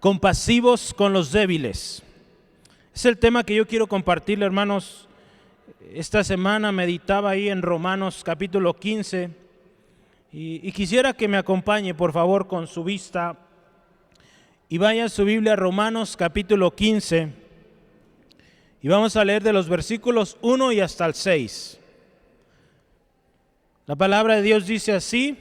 compasivos con los débiles. Es el tema que yo quiero compartirle, hermanos. Esta semana meditaba ahí en Romanos capítulo 15 y quisiera que me acompañe por favor con su vista y vaya a su Biblia, Romanos capítulo 15, y vamos a leer de los versículos 1 y hasta el 6. La palabra de Dios dice así: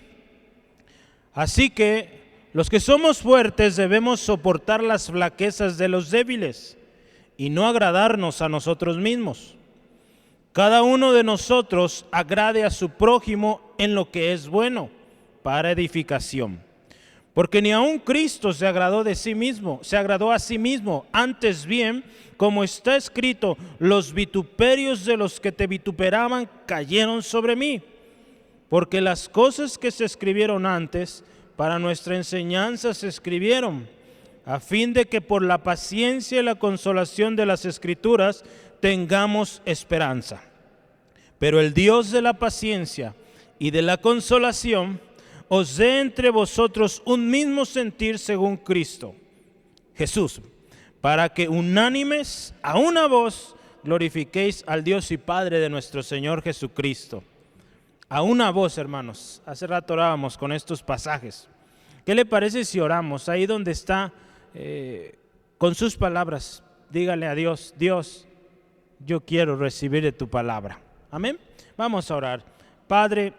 así que los que somos fuertes debemos soportar las flaquezas de los débiles y no agradarnos a nosotros mismos. Cada uno de nosotros agrade a su prójimo en lo que es bueno, para edificación. Porque ni aun Cristo se agradó a sí mismo, antes bien, como está escrito, los vituperios de los que te vituperaban cayeron sobre mí. Porque las cosas que se escribieron antes, para nuestra enseñanza se escribieron, a fin de que por la paciencia y la consolación de las Escrituras tengamos esperanza. Pero el Dios de la paciencia y de la consolación os dé entre vosotros un mismo sentir según Cristo Jesús, para que unánimes a una voz glorifiquéis al Dios y Padre de nuestro Señor Jesucristo. A una voz, hermanos. Hace rato orábamos con estos pasajes. ¿Qué le parece si oramos ahí donde está, con sus palabras? Dígale a Dios: Dios, yo quiero recibir de tu palabra. Amén. Vamos a orar. Padre,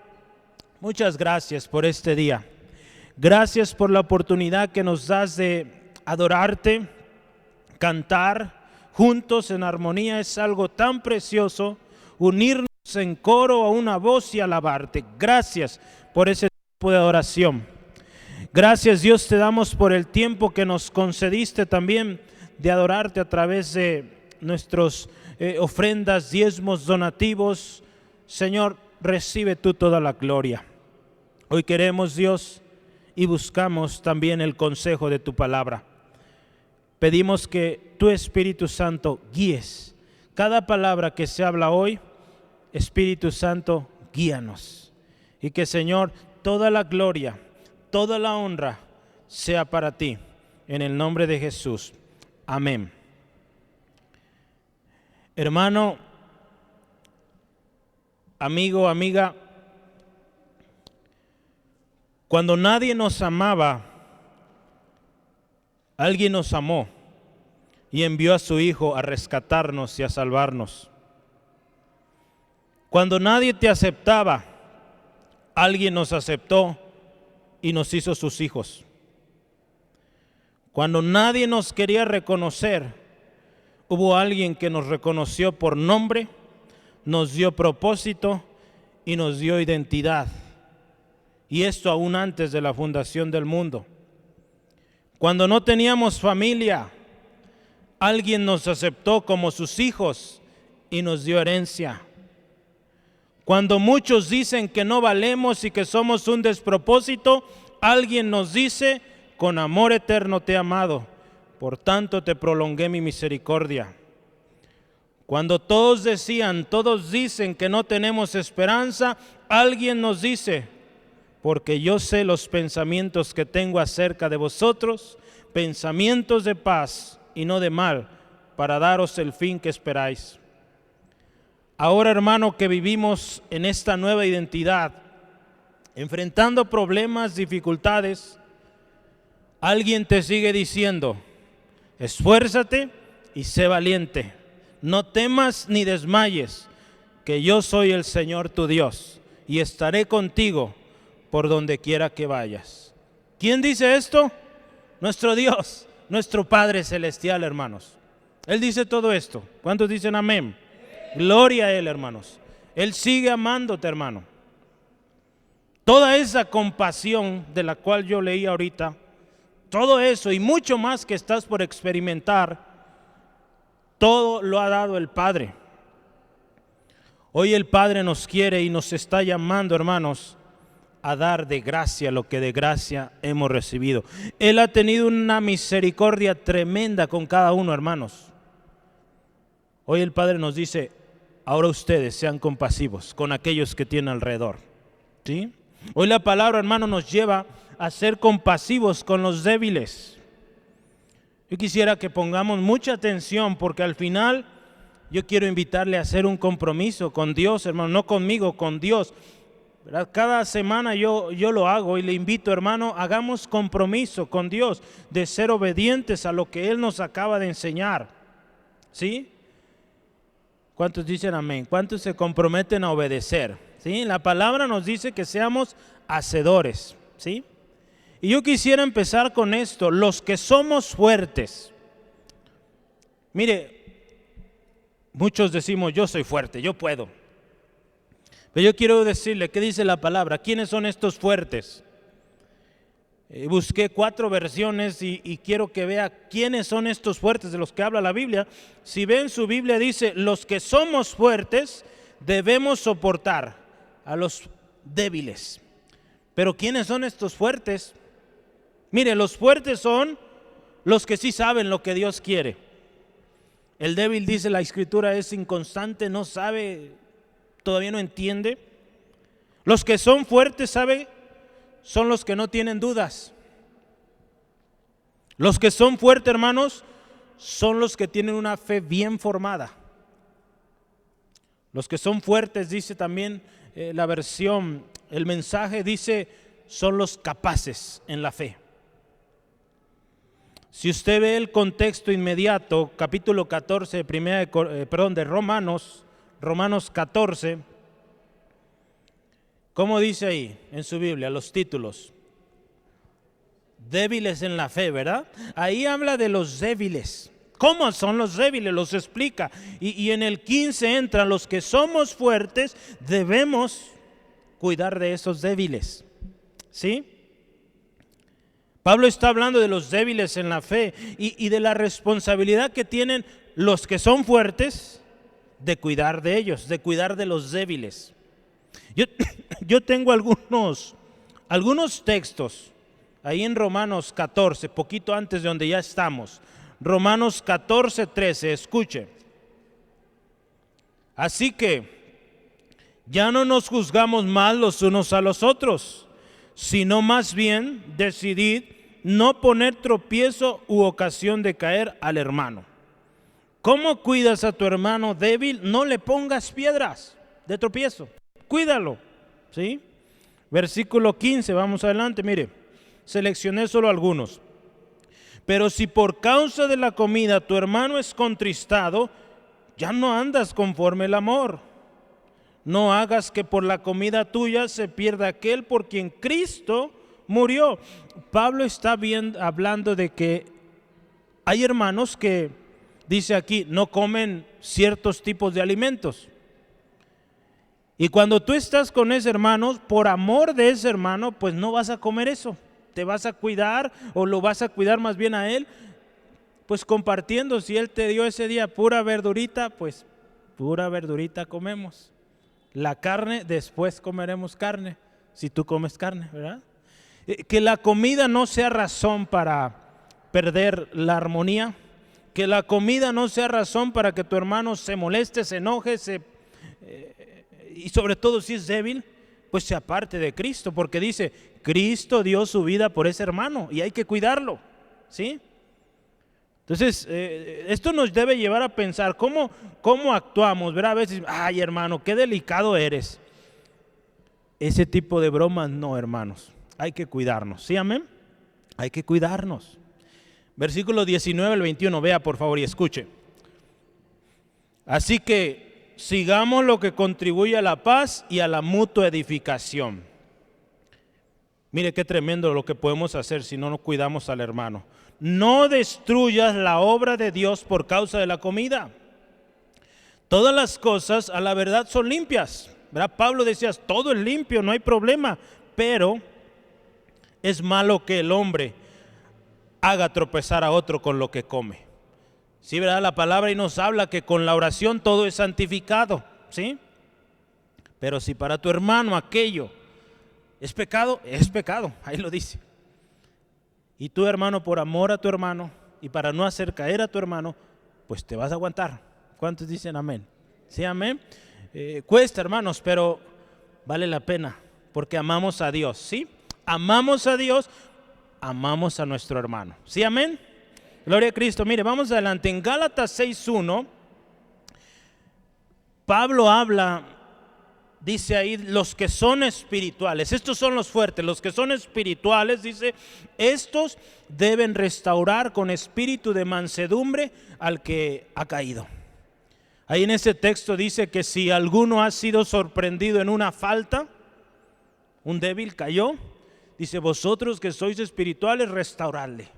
muchas gracias por este día. Gracias por la oportunidad que nos das de adorarte, cantar juntos en armonía. Es algo tan precioso, unirnos en coro a una voz y alabarte. Gracias por ese tiempo de adoración. Gracias, Dios, te damos por el tiempo que nos concediste también de adorarte a través de nuestros ofrendas, diezmos, donativos. Señor, recibe tú toda la gloria. Hoy queremos, Dios, y buscamos también el consejo de tu palabra. Pedimos que tu Espíritu Santo guíes cada palabra que se habla hoy. Espíritu Santo, guíanos. Y que, Señor, toda la gloria, toda la honra sea para ti. En el nombre de Jesús. Amén. Hermano, amigo, amiga, cuando nadie nos amaba, alguien nos amó y envió a su Hijo a rescatarnos y a salvarnos. Cuando nadie te aceptaba, alguien nos aceptó y nos hizo sus hijos. Cuando nadie nos quería reconocer, hubo alguien que nos reconoció por nombre, nos dio propósito y nos dio identidad. Y esto aún antes de la fundación del mundo. Cuando no teníamos familia, alguien nos aceptó como sus hijos y nos dio herencia. Cuando muchos dicen que no valemos y que somos un despropósito, alguien nos dice: con amor eterno te he amado, por tanto te prolongué mi misericordia. Cuando todos dicen que no tenemos esperanza, alguien nos dice: porque yo sé los pensamientos que tengo acerca de vosotros, pensamientos de paz y no de mal, para daros el fin que esperáis. Ahora, hermano, que vivimos en esta nueva identidad, enfrentando problemas, dificultades, alguien te sigue diciendo: esfuérzate y sé valiente, no temas ni desmayes, que yo soy el Señor tu Dios y estaré contigo por donde quiera que vayas. ¿Quién dice esto? Nuestro Dios, nuestro Padre Celestial, hermanos. Él dice todo esto. ¿Cuántos dicen amén? Gloria a Él, hermanos. Él sigue amándote, hermano. Toda esa compasión de la cual yo leí ahorita, todo eso y mucho más que estás por experimentar, todo lo ha dado el Padre. Hoy el Padre nos quiere y nos está llamando, hermanos, a dar de gracia lo que de gracia hemos recibido. Él ha tenido una misericordia tremenda con cada uno, hermanos. Hoy el Padre nos dice: ahora ustedes sean compasivos con aquellos que tienen alrededor. ¿Sí? Hoy la palabra, hermano, nos lleva a ser compasivos con los débiles. Yo quisiera que pongamos mucha atención porque al final yo quiero invitarle a hacer un compromiso con Dios, hermano, no conmigo, con Dios. ¿Verdad? Cada semana yo lo hago y le invito, hermano, hagamos compromiso con Dios de ser obedientes a lo que Él nos acaba de enseñar. ¿Sí? ¿Cuántos dicen amén? ¿Cuántos se comprometen a obedecer? ¿Sí? La palabra nos dice que seamos hacedores. ¿Sí? Y yo quisiera empezar con esto, los que somos fuertes. Mire, muchos decimos, yo soy fuerte, yo puedo. Pero yo quiero decirle, ¿qué dice la palabra? ¿Quiénes son estos fuertes? Busqué 4 versiones y quiero que vea quiénes son estos fuertes de los que habla la Biblia. Si ven su Biblia dice, los que somos fuertes debemos soportar a los débiles. Pero ¿quiénes son estos fuertes? Mire, los fuertes son los que sí saben lo que Dios quiere. El débil, dice la Escritura, es inconstante, no sabe, todavía no entiende. Los que son fuertes, ¿sabe? Son los que no tienen dudas. Los que son fuertes, hermanos, son los que tienen una fe bien formada. Los que son fuertes, dice también la versión, el mensaje dice, son los capaces en la fe. Si usted ve el contexto inmediato, capítulo 14, de Romanos 14, ¿cómo dice ahí en su Biblia los títulos? Débiles en la fe, ¿verdad? Ahí habla de los débiles. ¿Cómo son los débiles? Los explica. Y en el 15 entran los que somos fuertes, debemos cuidar de esos débiles. ¿Sí? Pablo está hablando de los débiles en la fe y de la responsabilidad que tienen los que son fuertes de cuidar de ellos, de cuidar de los débiles. Yo tengo algunos textos ahí en Romanos 14, poquito antes de donde ya estamos. Romanos 14, 13, escuche. Así que ya no nos juzgamos mal los unos a los otros, sino más bien decidid no poner tropiezo u ocasión de caer al hermano. ¿Cómo cuidas a tu hermano débil? No le pongas piedras de tropiezo, cuídalo, ¿sí? Versículo 15, vamos adelante, mire, seleccioné solo algunos. Pero si por causa de la comida tu hermano es contristado, ya no andas conforme el amor. No hagas que por la comida tuya se pierda aquel por quien Cristo murió. Pablo está hablando de que hay hermanos que, dice aquí, no comen ciertos tipos de alimentos. Y cuando tú estás con ese hermano, por amor de ese hermano, pues no vas a comer eso. Te vas a cuidar o lo vas a cuidar más bien a él, pues compartiendo. Si él te dio ese día pura verdurita, pues pura verdurita comemos. La carne, después comeremos carne, si tú comes carne, ¿verdad? Que la comida no sea razón para perder la armonía, que la comida no sea razón para que tu hermano se moleste, se enoje, y sobre todo si es débil, pues se aparte de Cristo, porque dice, Cristo dio su vida por ese hermano y hay que cuidarlo, ¿sí? Entonces, esto nos debe llevar a pensar cómo actuamos, ¿verdad? A veces, ay hermano, qué delicado eres. Ese tipo de bromas no, hermanos, hay que cuidarnos, ¿sí, amén? Hay que cuidarnos. Versículo 19 al 21, vea por favor y escuche. Así que sigamos lo que contribuye a la paz y a la mutua edificación. Mire qué tremendo lo que podemos hacer si no nos cuidamos al hermano. No destruyas la obra de Dios por causa de la comida. Todas las cosas a la verdad son limpias, ¿verdad? Pablo decía, todo es limpio, no hay problema, pero es malo que el hombre haga tropezar a otro con lo que come. Sí, ¿verdad? La palabra y nos habla que con la oración todo es santificado, ¿sí? Pero si para tu hermano aquello es pecado, ahí lo dice. Y tú, hermano, por amor a tu hermano y para no hacer caer a tu hermano, pues te vas a aguantar. ¿Cuántos dicen amén? Sí, amén. Cuesta, hermanos, pero vale la pena porque amamos a Dios, ¿sí? Amamos a Dios, amamos a nuestro hermano. ¿Sí, amén? Gloria a Cristo. Mire, vamos adelante. En Gálatas 6:1, Pablo habla, dice ahí, los que son espirituales. Estos son los fuertes. Los que son espirituales, dice, estos deben restaurar con espíritu de mansedumbre al que ha caído. Ahí en ese texto dice que si alguno ha sido sorprendido en una falta, un débil cayó, dice, vosotros que sois espirituales, restaurarle.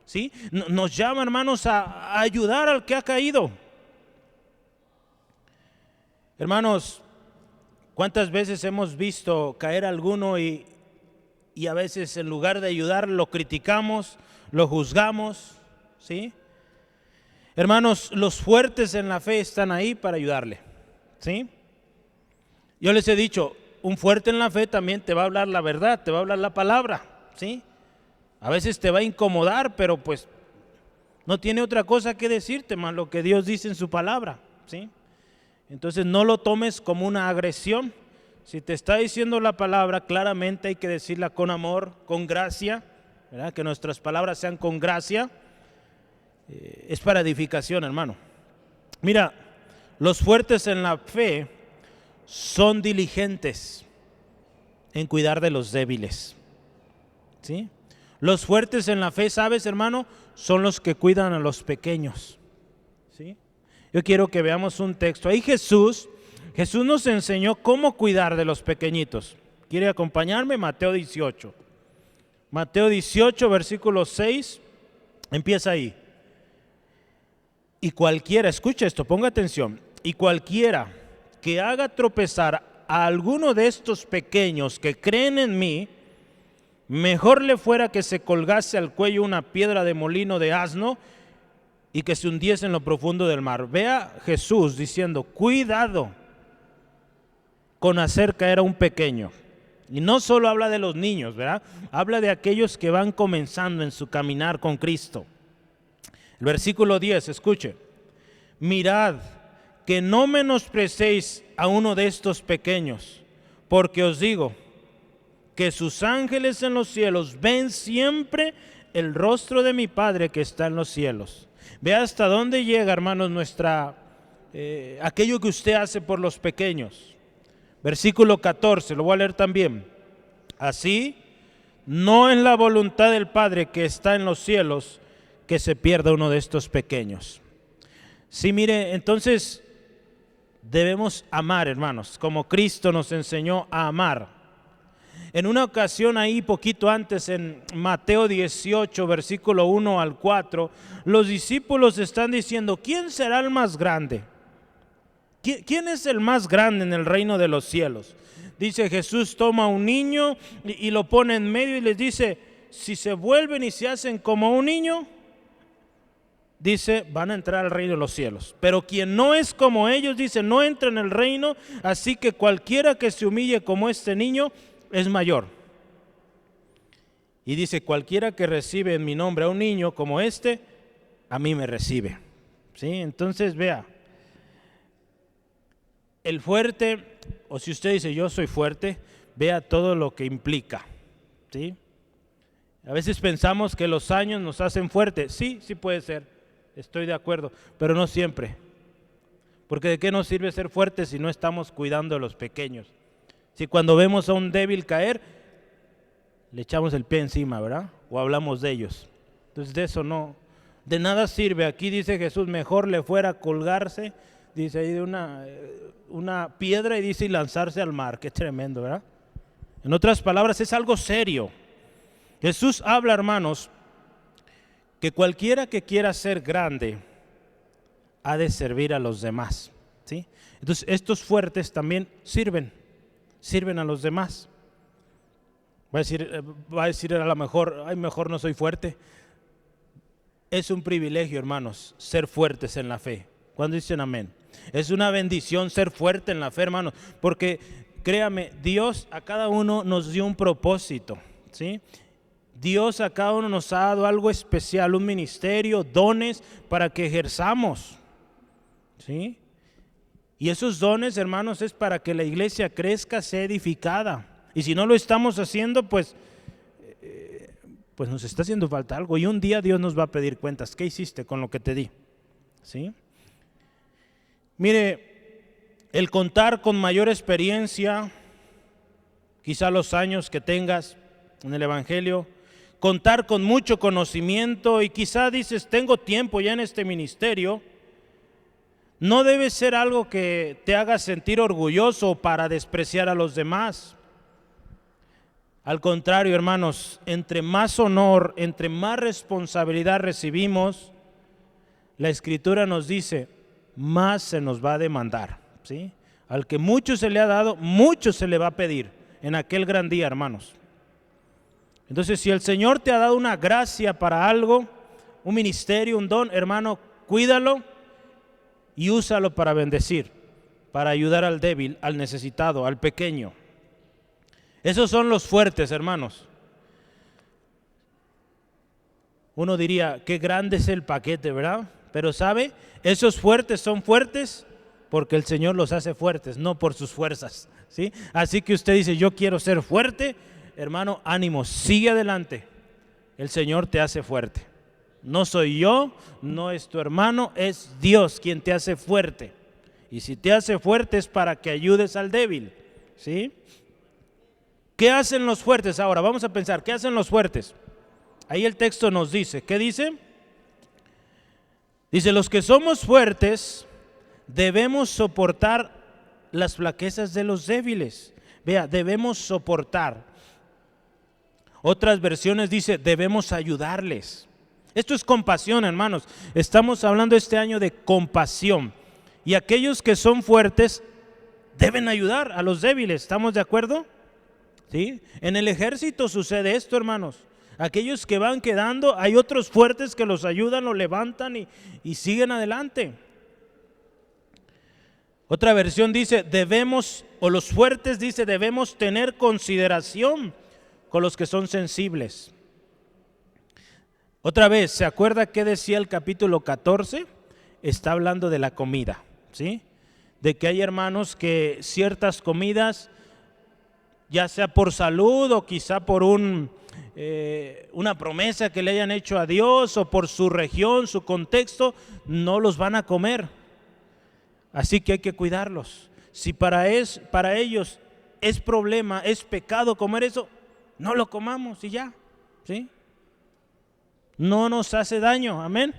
¿Sí? Nos llama, hermanos, a ayudar al que ha caído. Hermanos, ¿cuántas veces hemos visto caer a alguno y a veces en lugar de ayudar lo criticamos, lo juzgamos? ¿Sí? Hermanos, los fuertes en la fe están ahí para ayudarle. ¿Sí? Yo les he dicho, un fuerte en la fe también te va a hablar la verdad, te va a hablar la palabra. ¿Sí? A veces te va a incomodar, pero pues no tiene otra cosa que decirte más lo que Dios dice en su palabra. ¿Sí? Entonces no lo tomes como una agresión. Si te está diciendo la palabra, claramente hay que decirla con amor, con gracia, ¿verdad? Que nuestras palabras sean con gracia. Es para edificación, hermano. Mira, los fuertes en la fe son diligentes en cuidar de los débiles. ¿Sí? Los fuertes en la fe, ¿sabes, hermano? Son los que cuidan a los pequeños. ¿Sí? Yo quiero que veamos un texto. Ahí Jesús nos enseñó cómo cuidar de los pequeñitos. ¿Quiere acompañarme? Mateo 18. Mateo 18, versículo 6, empieza ahí. Y cualquiera, escucha esto, ponga atención. Y cualquiera que haga tropezar a alguno de estos pequeños que creen en mí, mejor le fuera que se colgase al cuello una piedra de molino de asno y que se hundiese en lo profundo del mar. Vea Jesús diciendo, cuidado con hacer caer a un pequeño. Y no solo habla de los niños, ¿verdad? Habla de aquellos que van comenzando en su caminar con Cristo. El versículo 10, escuche. Mirad que no menosprecéis a uno de estos pequeños, porque os digo que sus ángeles en los cielos ven siempre el rostro de mi Padre que está en los cielos. Vea hasta dónde llega, hermanos, aquello que usted hace por los pequeños. Versículo 14, lo voy a leer también. Así, no es la voluntad del Padre que está en los cielos que se pierda uno de estos pequeños. Sí, mire, entonces debemos amar, hermanos, como Cristo nos enseñó a amar. En una ocasión ahí poquito antes en Mateo 18, versículo 1 al 4, los discípulos están diciendo, ¿quién será el más grande? ¿Quién es el más grande en el reino de los cielos? Dice, Jesús toma a un niño y lo pone en medio y les dice, si se vuelven y se hacen como un niño, dice, van a entrar al reino de los cielos. Pero quien no es como ellos, dice, no entra en el reino, así que cualquiera que se humille como este niño es mayor. Y dice, cualquiera que recibe en mi nombre a un niño como este, a mí me recibe. ¿Sí? Entonces vea, el fuerte, o si usted dice yo soy fuerte, vea todo lo que implica. ¿Sí? A veces pensamos que los años nos hacen fuertes. Sí, sí puede ser, estoy de acuerdo, pero no siempre. Porque ¿de qué nos sirve ser fuertes si no estamos cuidando a los pequeños? Si cuando vemos a un débil caer, le echamos el pie encima, ¿verdad? O hablamos de ellos. Entonces de eso no, de nada sirve. Aquí dice Jesús, mejor le fuera colgarse, dice ahí de una piedra y dice y lanzarse al mar. Qué tremendo, ¿verdad? En otras palabras, es algo serio. Jesús habla, hermanos, que cualquiera que quiera ser grande ha de servir a los demás. ¿Sí? Entonces estos fuertes también sirven a los demás. Va a decir a lo mejor, ay, mejor no soy fuerte. Es un privilegio, hermanos, ser fuertes en la fe. ¿Cuándo dicen amén? Es una bendición ser fuerte en la fe, hermanos, porque créame, Dios a cada uno nos dio un propósito, ¿sí? Dios a cada uno nos ha dado algo especial, un ministerio, dones para que ejerzamos, ¿sí? Y esos dones, hermanos, es para que la iglesia crezca, sea edificada. Y si no lo estamos haciendo, pues pues nos está haciendo falta algo y un día Dios nos va a pedir cuentas. ¿Qué hiciste con lo que te di? ¿Sí? Mire, el contar con mayor experiencia, quizá los años que tengas en el Evangelio, contar con mucho conocimiento y quizá dices, tengo tiempo ya en este ministerio, no debe ser algo que te haga sentir orgulloso para despreciar a los demás. Al contrario, hermanos, entre más honor, entre más responsabilidad recibimos, la Escritura nos dice, más se nos va a demandar, ¿sí? Al que mucho se le ha dado, mucho se le va a pedir en aquel gran día, hermanos. Entonces, si el Señor te ha dado una gracia para algo, un ministerio, un don, hermano, cuídalo y úsalo para bendecir, para ayudar al débil, al necesitado, al pequeño. Esos son los fuertes, hermanos. Uno diría, qué grande es el paquete, ¿verdad? Pero ¿sabe? Esos fuertes son fuertes porque el Señor los hace fuertes, no por sus fuerzas, ¿sí? Así que usted dice, yo quiero ser fuerte, hermano, ánimo, sigue adelante. El Señor te hace fuerte. No soy yo, no es tu hermano, es Dios quien te hace fuerte. Y si te hace fuerte es para que ayudes al débil, ¿sí? ¿Qué hacen los fuertes? Ahora vamos a pensar, ¿qué hacen los fuertes? Ahí el texto nos dice, ¿qué dice? Dice, los que somos fuertes debemos soportar las flaquezas de los débiles. Vea, debemos soportar. Otras versiones dice, debemos ayudarles. Esto es compasión, hermanos. Estamos hablando este año de compasión. Y aquellos que son fuertes deben ayudar a los débiles. ¿Estamos de acuerdo? ¿Sí? En el ejército sucede esto, hermanos. Aquellos que van quedando, hay otros fuertes que los ayudan, los levantan y siguen adelante. Otra versión dice, debemos, o los fuertes dice, debemos tener consideración con los que son sensibles. Otra vez, ¿se acuerda qué decía el capítulo 14? Está hablando de la comida, ¿sí? De que hay hermanos que ciertas comidas, ya sea por salud o quizá por una promesa que le hayan hecho a Dios o por su región, su contexto, no los van a comer. Así que hay que cuidarlos. Si para ellos es problema, es pecado comer eso, no lo comamos y ya, ¿sí? No nos hace daño, amén.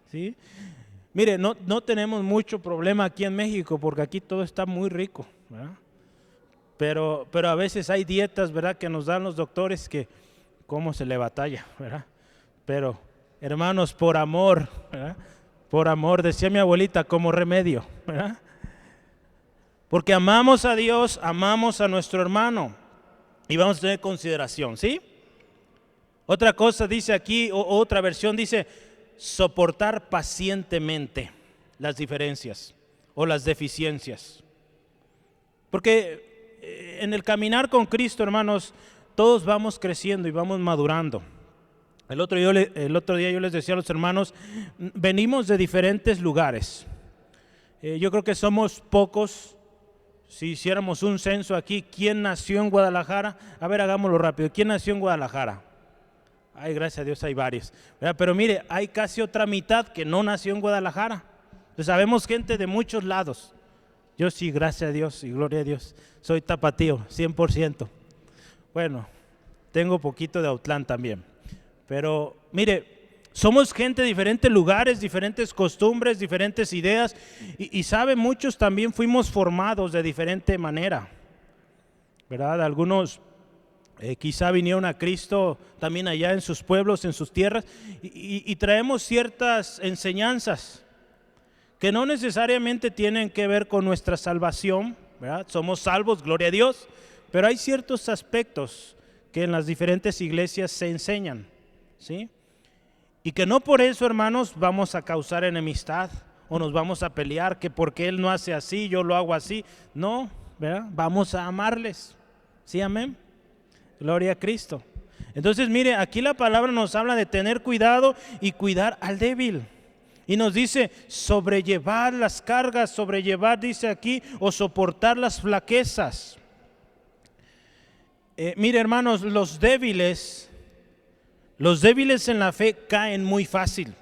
¿Sí? Mire, no tenemos mucho problema aquí en México porque aquí todo está muy rico, ¿verdad? Pero a veces hay dietas, ¿verdad?, que nos dan los doctores que cómo se le batalla, ¿verdad? Pero, hermanos, por amor, ¿verdad? Por amor, decía mi abuelita, como remedio, ¿verdad? Porque amamos a Dios, amamos a nuestro hermano y vamos a tener consideración, ¿sí? Otra cosa dice aquí, otra versión dice, soportar pacientemente las diferencias o las deficiencias. Porque en el caminar con Cristo, hermanos, todos vamos creciendo y vamos madurando. El otro día yo les decía a los hermanos, venimos de diferentes lugares. Yo creo que somos pocos. Si hiciéramos un censo aquí, ¿quién nació en Guadalajara? A ver, hagámoslo rápido. ¿Quién nació en Guadalajara? Ay, gracias a Dios hay varios, ¿verdad? Pero mire, hay casi otra mitad que no nació en Guadalajara. Entonces, sabemos gente de muchos lados. Yo sí, gracias a Dios y gloria a Dios, soy tapatío, 100%. Bueno, tengo poquito de Autlán también. Pero mire, somos gente de diferentes lugares, diferentes costumbres, diferentes ideas. Y sabe, muchos también fuimos formados de diferente manera, ¿verdad? Algunos quizá vinieron a Cristo también allá en sus pueblos, en sus tierras. Y traemos ciertas enseñanzas que no necesariamente tienen que ver con nuestra salvación, ¿verdad? Somos salvos, gloria a Dios, pero hay ciertos aspectos que en las diferentes iglesias se enseñan, ¿sí? Y que no por eso, hermanos, vamos a causar enemistad o nos vamos a pelear, que porque él no hace así, yo lo hago así. No, ¿verdad? Vamos a amarles, ¿sí? Amén. Gloria a Cristo. Entonces, mire, aquí la palabra nos habla de tener cuidado y cuidar al débil. Y nos dice sobrellevar las cargas, sobrellevar, dice aquí, o soportar las flaquezas. Mire, hermanos, los débiles en la fe caen muy fácil.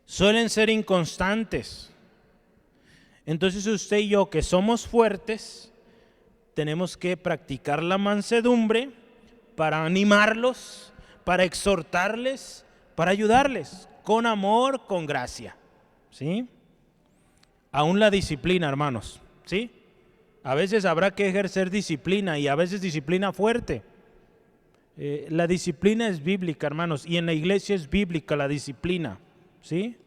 Suelen ser inconstantes. Entonces usted y yo, que somos fuertes, tenemos que practicar la mansedumbre para animarlos, para exhortarles, para ayudarles, con amor, con gracia. ¿Sí? Aún la disciplina, hermanos. ¿Sí? A veces habrá que ejercer disciplina y a veces disciplina fuerte. La disciplina es bíblica, hermanos, y en la iglesia es bíblica la disciplina. ¿Sí?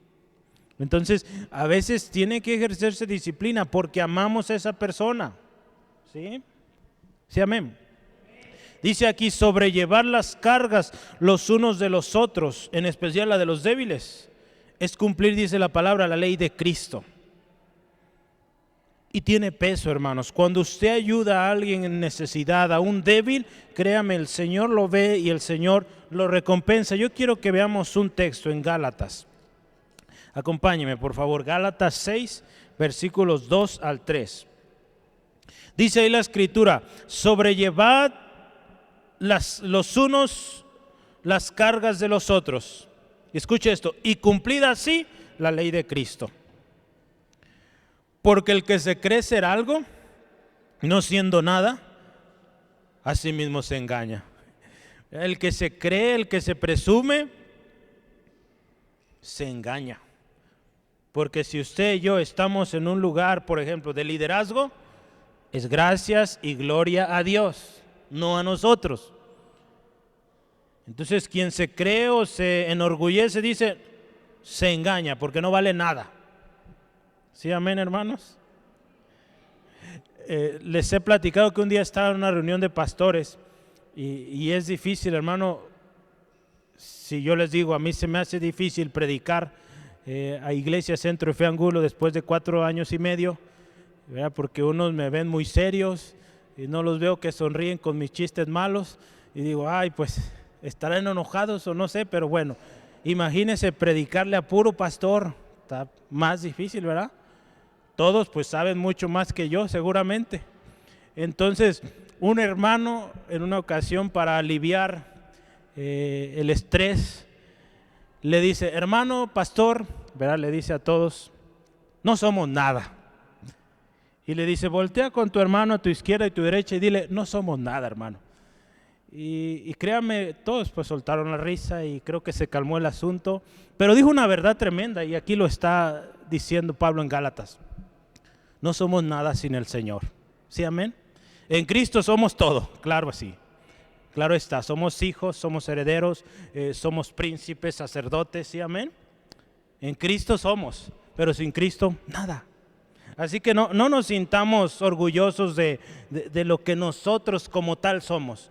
Entonces, a veces tiene que ejercerse disciplina porque amamos a esa persona. ¿Sí? Sí, amén. Dice aquí, sobrellevar las cargas los unos de los otros, en especial la de los débiles, es cumplir, dice la palabra, la ley de Cristo. Y tiene peso, hermanos. Cuando usted ayuda a alguien en necesidad, a un débil, créame, el Señor lo ve y el Señor lo recompensa. Yo quiero que veamos un texto en Gálatas. Acompáñeme, por favor. Gálatas 6, versículos 2 al 3. Dice ahí la Escritura, sobrellevad los unos las cargas de los otros. Escuche esto, y cumplid así la ley de Cristo. Porque el que se cree ser algo, no siendo nada, a sí mismo se engaña. El que se cree, el que se presume, se engaña. Porque si usted y yo estamos en un lugar, por ejemplo, de liderazgo, es gracias y gloria a Dios, no a nosotros. Entonces, quien se cree o se enorgullece, dice, se engaña porque no vale nada. ¿Sí, amén, hermanos? Les he platicado que un día estaba en una reunión de pastores y es difícil, hermano. Si yo les digo, a mí se me hace difícil predicar a Iglesia Centro de Fe Angulo después de 4 años y medio, ¿verdad? Porque unos me ven muy serios y no los veo que sonríen con mis chistes malos y digo, ay, pues estarán enojados o no sé, pero bueno, imagínense predicarle a puro pastor, está más difícil, ¿verdad? Todos pues saben mucho más que yo seguramente. Entonces, un hermano en una ocasión para aliviar el estrés, le dice, hermano pastor, ¿verdad? Le dice a todos, no somos nada. Y le dice, voltea con tu hermano a tu izquierda y tu derecha y dile, no somos nada, hermano. Y créanme, todos pues soltaron la risa y creo que se calmó el asunto, pero dijo una verdad tremenda y aquí lo está diciendo Pablo en Gálatas. No somos nada sin el Señor. ¿Sí, amén? En Cristo somos todo, claro así. Claro está, somos hijos, somos herederos, somos príncipes, sacerdotes, ¿sí, amén? En Cristo somos, pero sin Cristo, nada. Así que no nos sintamos orgullosos de lo que nosotros como tal somos.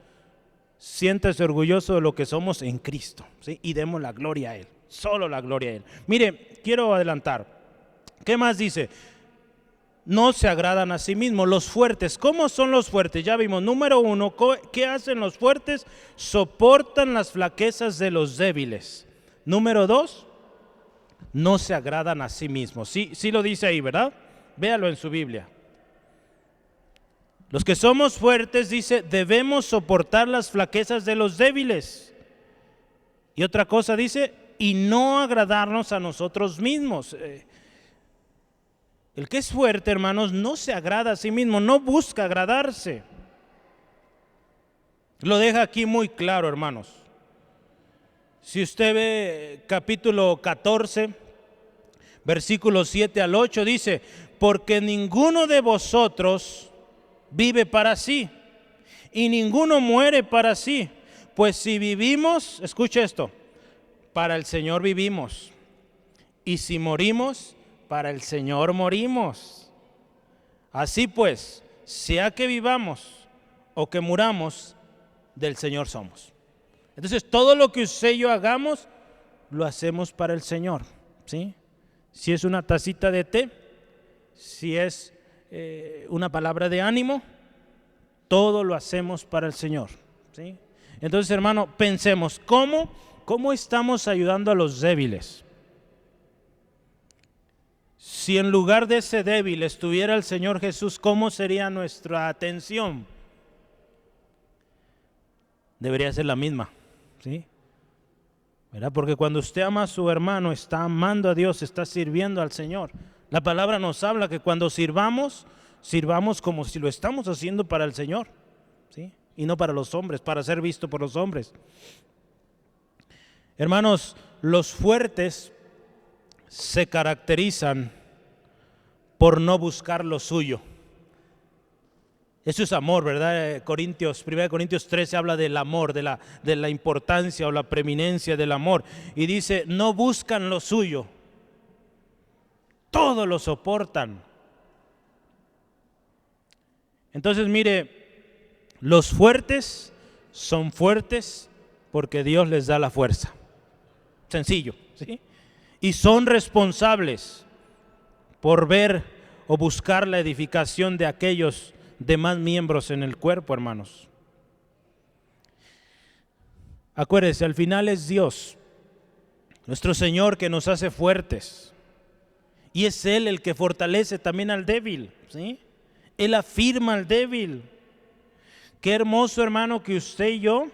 Siéntese orgulloso de lo que somos en Cristo, ¿sí? Y demos la gloria a Él, solo la gloria a Él. Mire, quiero adelantar. ¿Qué más dice? No se agradan a sí mismos. Los fuertes, ¿cómo son los fuertes? Ya vimos, número 1, ¿qué hacen los fuertes? Soportan las flaquezas de los débiles. Número 2, no se agradan a sí mismos. Sí lo dice ahí, ¿verdad? Véalo en su Biblia. Los que somos fuertes, dice, debemos soportar las flaquezas de los débiles. Y otra cosa dice, y no agradarnos a nosotros mismos. El que es fuerte, hermanos, no se agrada a sí mismo, no busca agradarse. Lo deja aquí muy claro, hermanos. Si usted ve capítulo 14, versículos 7 al 8, dice, porque ninguno de vosotros vive para sí, y ninguno muere para sí. Pues si vivimos, escuche esto, para el Señor vivimos, y si morimos, para el Señor morimos. Así pues, sea que vivamos o que muramos, del Señor somos. Entonces, todo lo que usted y yo hagamos, lo hacemos para el Señor, ¿sí? Si es una tacita de té, si es una palabra de ánimo, todo lo hacemos para el Señor, ¿sí? Entonces, hermano, pensemos, ¿cómo estamos ayudando a los débiles? Si en lugar de ese débil estuviera el Señor Jesús, ¿cómo sería nuestra atención? debería ser la misma, ¿sí? ¿Verdad? Porque cuando usted ama a su hermano, está amando a Dios, está sirviendo al Señor. La palabra nos habla que cuando sirvamos, sirvamos como si lo estamos haciendo para el Señor, ¿sí? Y no para los hombres, para ser visto por los hombres. Hermanos, los fuertes se caracterizan por no buscar lo suyo. Eso es amor, ¿verdad? 1 Corintios 13 habla del amor, de la importancia o la preeminencia del amor. Y dice, no buscan lo suyo, todo lo soportan. Entonces, mire, los fuertes son fuertes porque Dios les da la fuerza. Sencillo, ¿sí? Y son responsables por ver o buscar la edificación de aquellos demás miembros en el cuerpo, hermanos. Acuérdense, al final es Dios, nuestro Señor, que nos hace fuertes. Y es Él el que fortalece también al débil, ¿sí? Él afirma al débil. Qué hermoso, hermano, que usted y yo,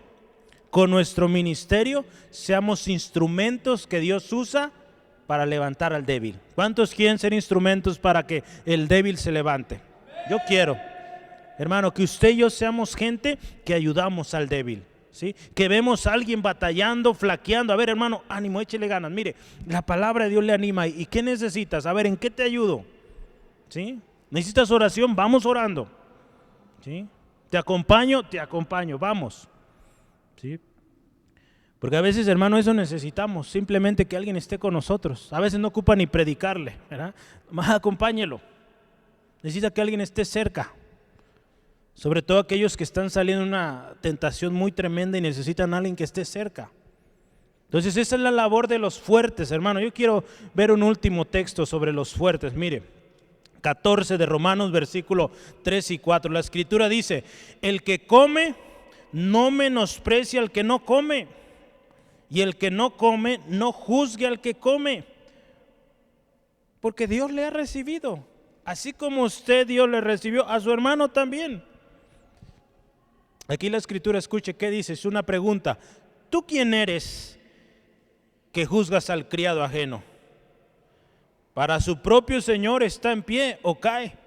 con nuestro ministerio, seamos instrumentos que Dios usa para levantar al débil. ¿Cuántos quieren ser instrumentos para que el débil se levante? Yo quiero. Hermano, que usted y yo seamos gente que ayudamos al débil, ¿sí? Que vemos a alguien batallando, flaqueando. A ver, hermano, ánimo, échele ganas. Mire, la palabra de Dios le anima. ¿Y qué necesitas? A ver, ¿en qué te ayudo? ¿Sí? ¿Necesitas oración? Vamos orando, ¿sí? ¿Te acompaño? Te acompaño, vamos, ¿sí? Porque a veces, hermano, eso necesitamos. Simplemente que alguien esté con nosotros. A veces no ocupa ni predicarle, ¿verdad? Más acompáñelo. Necesita que alguien esté cerca. Sobre todo aquellos que están saliendo de una tentación muy tremenda y necesitan a alguien que esté cerca. Entonces esa es la labor de los fuertes, hermano. Yo quiero ver un último texto sobre los fuertes. Mire, 14 de Romanos, versículo 3 y 4. La escritura dice, el que come no menosprecia al que no come, y el que no come no juzgue al que come, porque Dios le ha recibido. Así como usted, Dios le recibió, a su hermano también. Aquí la escritura, escuche, ¿qué dice? Es una pregunta. ¿Tú quién eres que juzgas al criado ajeno? Para su propio Señor está en pie o cae,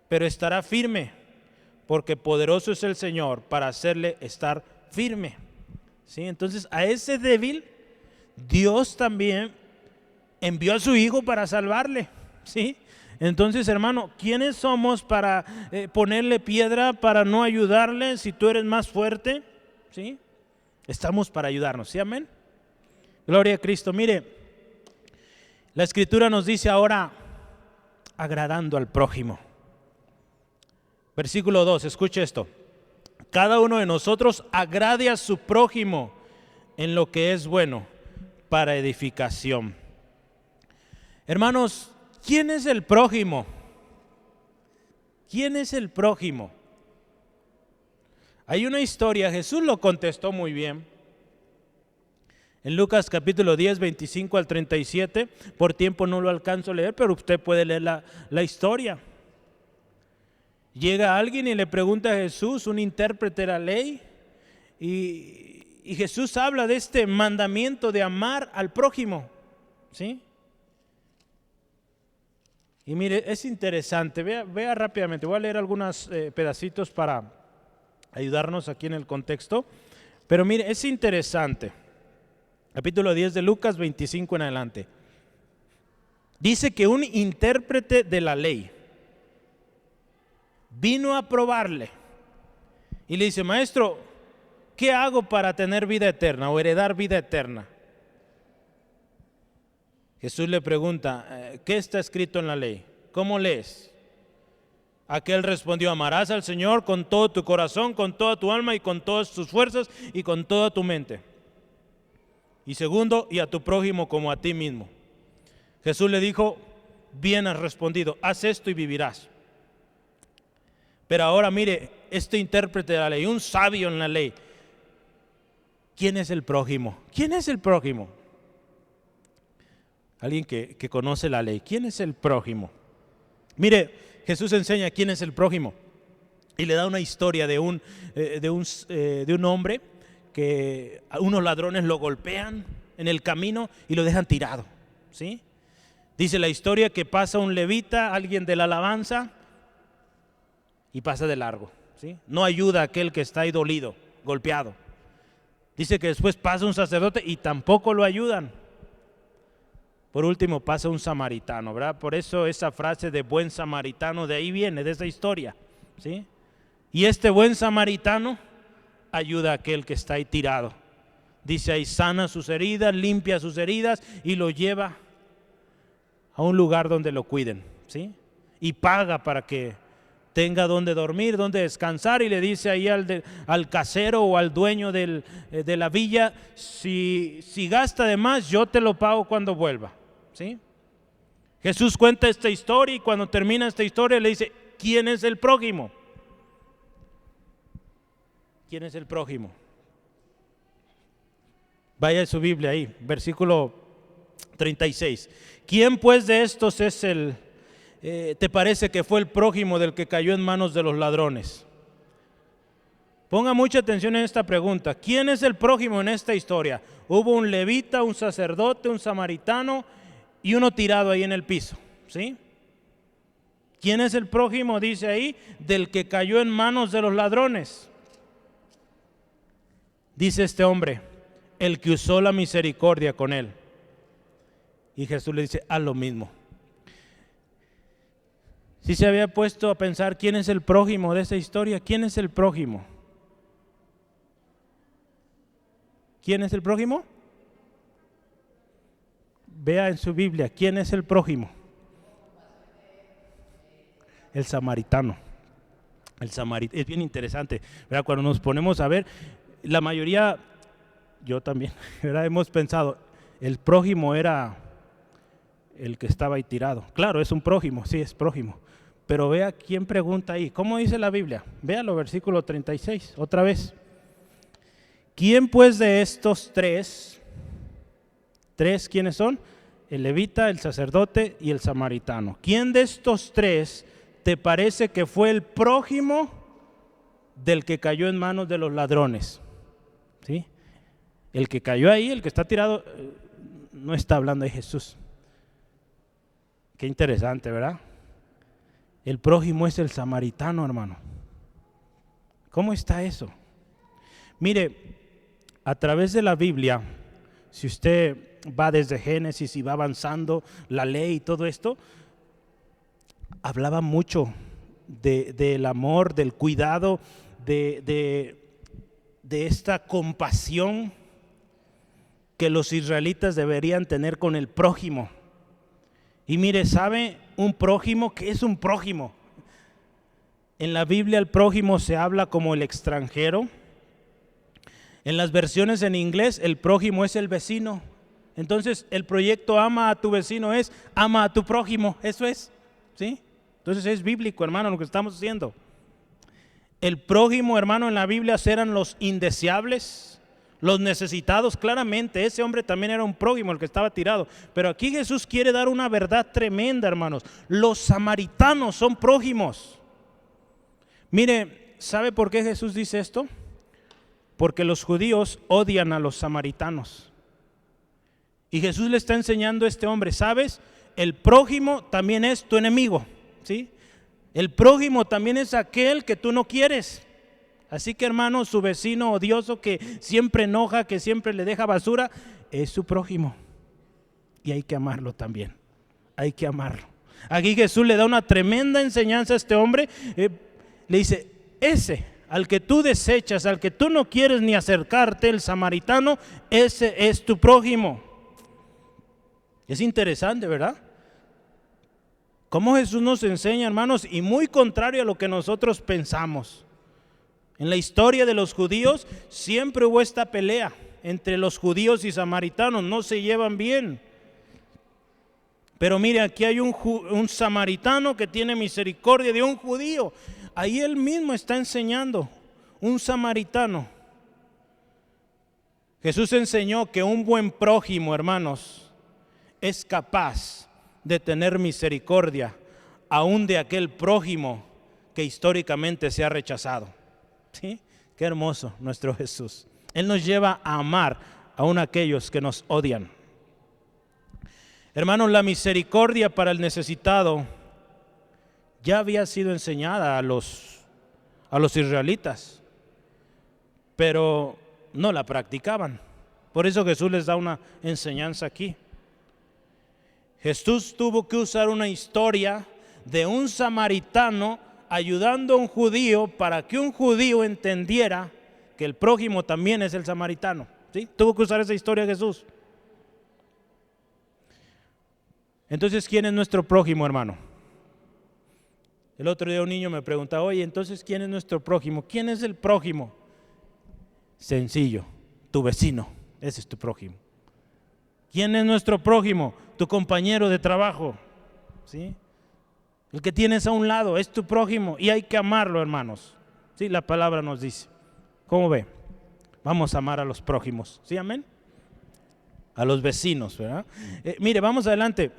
pero estará firme, porque poderoso es el Señor para hacerle estar firme. ¿Sí? Entonces a ese débil Dios también envió a su Hijo para salvarle, ¿sí? Entonces, hermano, ¿quiénes somos para ponerle piedra, para no ayudarle si tú eres más fuerte? ¿Sí? Estamos para ayudarnos, ¿sí? Amén. Gloria a Cristo. Mire, la escritura nos dice ahora, agradando al prójimo. Versículo 2, escuche esto. Cada uno de nosotros agrade a su prójimo en lo que es bueno para edificación. Hermanos, ¿quién es el prójimo? ¿Quién es el prójimo? Hay una historia, Jesús lo contestó muy bien. En Lucas capítulo 10, 25 al 37, por tiempo no lo alcanzo a leer, pero usted puede leer la historia. Llega alguien y le pregunta a Jesús, un intérprete de la ley, y Jesús habla de este mandamiento de amar al prójimo, ¿sí? Y mire, es interesante, vea rápidamente, voy a leer algunos pedacitos para ayudarnos aquí en el contexto, pero mire, es interesante. Capítulo 10 de Lucas 25 en adelante. Dice que un intérprete de la ley vino a probarle y le dice, maestro, ¿qué hago para tener vida eterna o heredar vida eterna? Jesús le pregunta, ¿qué está escrito en la ley? ¿Cómo lees? Aquel respondió, amarás al Señor con todo tu corazón, con toda tu alma y con todas tus fuerzas y con toda tu mente. Y segundo, y a tu prójimo como a ti mismo. Jesús le dijo, bien has respondido, haz esto y vivirás. Pero ahora mire, este intérprete de la ley, un sabio en la ley, ¿quién es el prójimo? ¿Quién es el prójimo? Alguien que conoce la ley. ¿Quién es el prójimo? Mire, Jesús enseña quién es el prójimo. y le da una historia de un hombre que unos ladrones lo golpean en el camino y lo dejan tirado, ¿sí? Dice la historia que pasa un levita, alguien de la alabanza, y pasa de largo, ¿sí? No ayuda a aquel que está ahí dolido, golpeado. Dice que después pasa un sacerdote y tampoco lo ayudan. Por último pasa un samaritano, ¿verdad? Por eso esa frase de buen samaritano, de ahí viene, de esa historia, ¿sí? Y este buen samaritano ayuda a aquel que está ahí tirado. Dice ahí, sana sus heridas, limpia sus heridas y lo lleva a un lugar donde lo cuiden, ¿sí? Y paga para que tenga donde dormir, donde descansar, y le dice ahí al casero o al dueño de la villa, si gasta de más, yo te lo pago cuando vuelva, ¿sí? Jesús cuenta esta historia y cuando termina esta historia le dice, ¿quién es el prójimo? ¿Quién es el prójimo? Vaya a su Biblia ahí, versículo 36. ¿Quién pues de estos es te parece que fue el prójimo del que cayó en manos de los ladrones? Ponga mucha atención en esta pregunta. ¿Quién es el prójimo en esta historia? Hubo un levita, un sacerdote, un samaritano y uno tirado ahí en el piso, ¿sí? ¿Quién es el prójimo? Dice ahí, del que cayó en manos de los ladrones. Dice este hombre, el que usó la misericordia con él. Y Jesús le dice, haz lo mismo. Si se había puesto a pensar quién es el prójimo de esa historia, ¿quién es el prójimo? ¿Quién es el prójimo? Vea en su Biblia, ¿quién es el prójimo? El samaritano. Es bien interesante, ¿verdad? Cuando nos ponemos a ver, la mayoría, yo también, ¿verdad? Hemos pensado, el prójimo era el que estaba ahí tirado. Claro, es un prójimo, sí, es prójimo. Pero vea quién pregunta ahí. ¿Cómo dice la Biblia? Véalo, versículo 36, otra vez. ¿Quién pues de estos tres, quiénes son? El levita, el sacerdote y el samaritano. ¿Quién de estos tres te parece que fue el prójimo del que cayó en manos de los ladrones? ¿Sí? El que cayó ahí, el que está tirado, no está hablando de Jesús. Qué interesante, ¿verdad? El prójimo es el samaritano, hermano. ¿Cómo está eso? Mire, a través de la Biblia, si usted va desde Génesis y va avanzando la ley y todo esto, hablaba mucho del amor, del cuidado, de esta compasión que los israelitas deberían tener con el prójimo. Y mire, ¿sabe un prójimo? ¿Qué es un prójimo? En la Biblia el prójimo se habla como el extranjero. En las versiones en inglés el prójimo es el vecino. Entonces el proyecto ama a tu vecino es ama a tu prójimo, eso es, ¿sí? Entonces es bíblico, hermano, lo que estamos haciendo. El prójimo, hermano, en la Biblia eran los indeseables, los necesitados. Claramente ese hombre también era un prójimo, el que estaba tirado. Pero aquí Jesús quiere dar una verdad tremenda, hermanos. Los samaritanos son prójimos. Mire, ¿sabe por qué Jesús dice esto? Porque los judíos odian a los samaritanos. Y Jesús le está enseñando a este hombre, ¿sabes? El prójimo también es tu enemigo, ¿sí? El prójimo también es aquel que tú no quieres. Así que, hermano, su vecino odioso que siempre enoja, que siempre le deja basura, es su prójimo. Y hay que amarlo también. Hay que amarlo. Aquí Jesús le da una tremenda enseñanza a este hombre. Le dice, ese al que tú desechas, al que tú no quieres ni acercarte, el samaritano, ese es tu prójimo. Es interesante, ¿verdad? Cómo Jesús nos enseña, hermanos, y muy contrario a lo que nosotros pensamos. En la historia de los judíos siempre hubo esta pelea entre los judíos y samaritanos, no se llevan bien. Pero mire, aquí hay un samaritano que tiene misericordia de un judío. Ahí él mismo está enseñando, un samaritano. Jesús enseñó que un buen prójimo, hermanos, es capaz de tener misericordia aún de aquel prójimo que históricamente se ha rechazado. ¿Sí? Qué hermoso nuestro Jesús. Él nos lleva a amar aún a aquellos que nos odian. Hermanos, la misericordia para el necesitado ya había sido enseñada a los israelitas, pero no la practicaban. Por eso Jesús les da una enseñanza aquí. Jesús tuvo que usar una historia de un samaritano ayudando a un judío para que un judío entendiera que el prójimo también es el samaritano. ¿Sí? Tuvo que usar esa historia Jesús. Entonces, ¿quién es nuestro prójimo, hermano? El otro día un niño me preguntaba, oye, entonces, ¿quién es nuestro prójimo? ¿Quién es el prójimo? Sencillo, tu vecino, ese es tu prójimo. ¿Quién es nuestro prójimo? Tu compañero de trabajo, ¿sí? El que tienes a un lado es tu prójimo y hay que amarlo, hermanos. Sí, la palabra nos dice. ¿Cómo ve? Vamos a amar a los prójimos, ¿sí, amén? A los vecinos, ¿verdad? Mire, vamos adelante.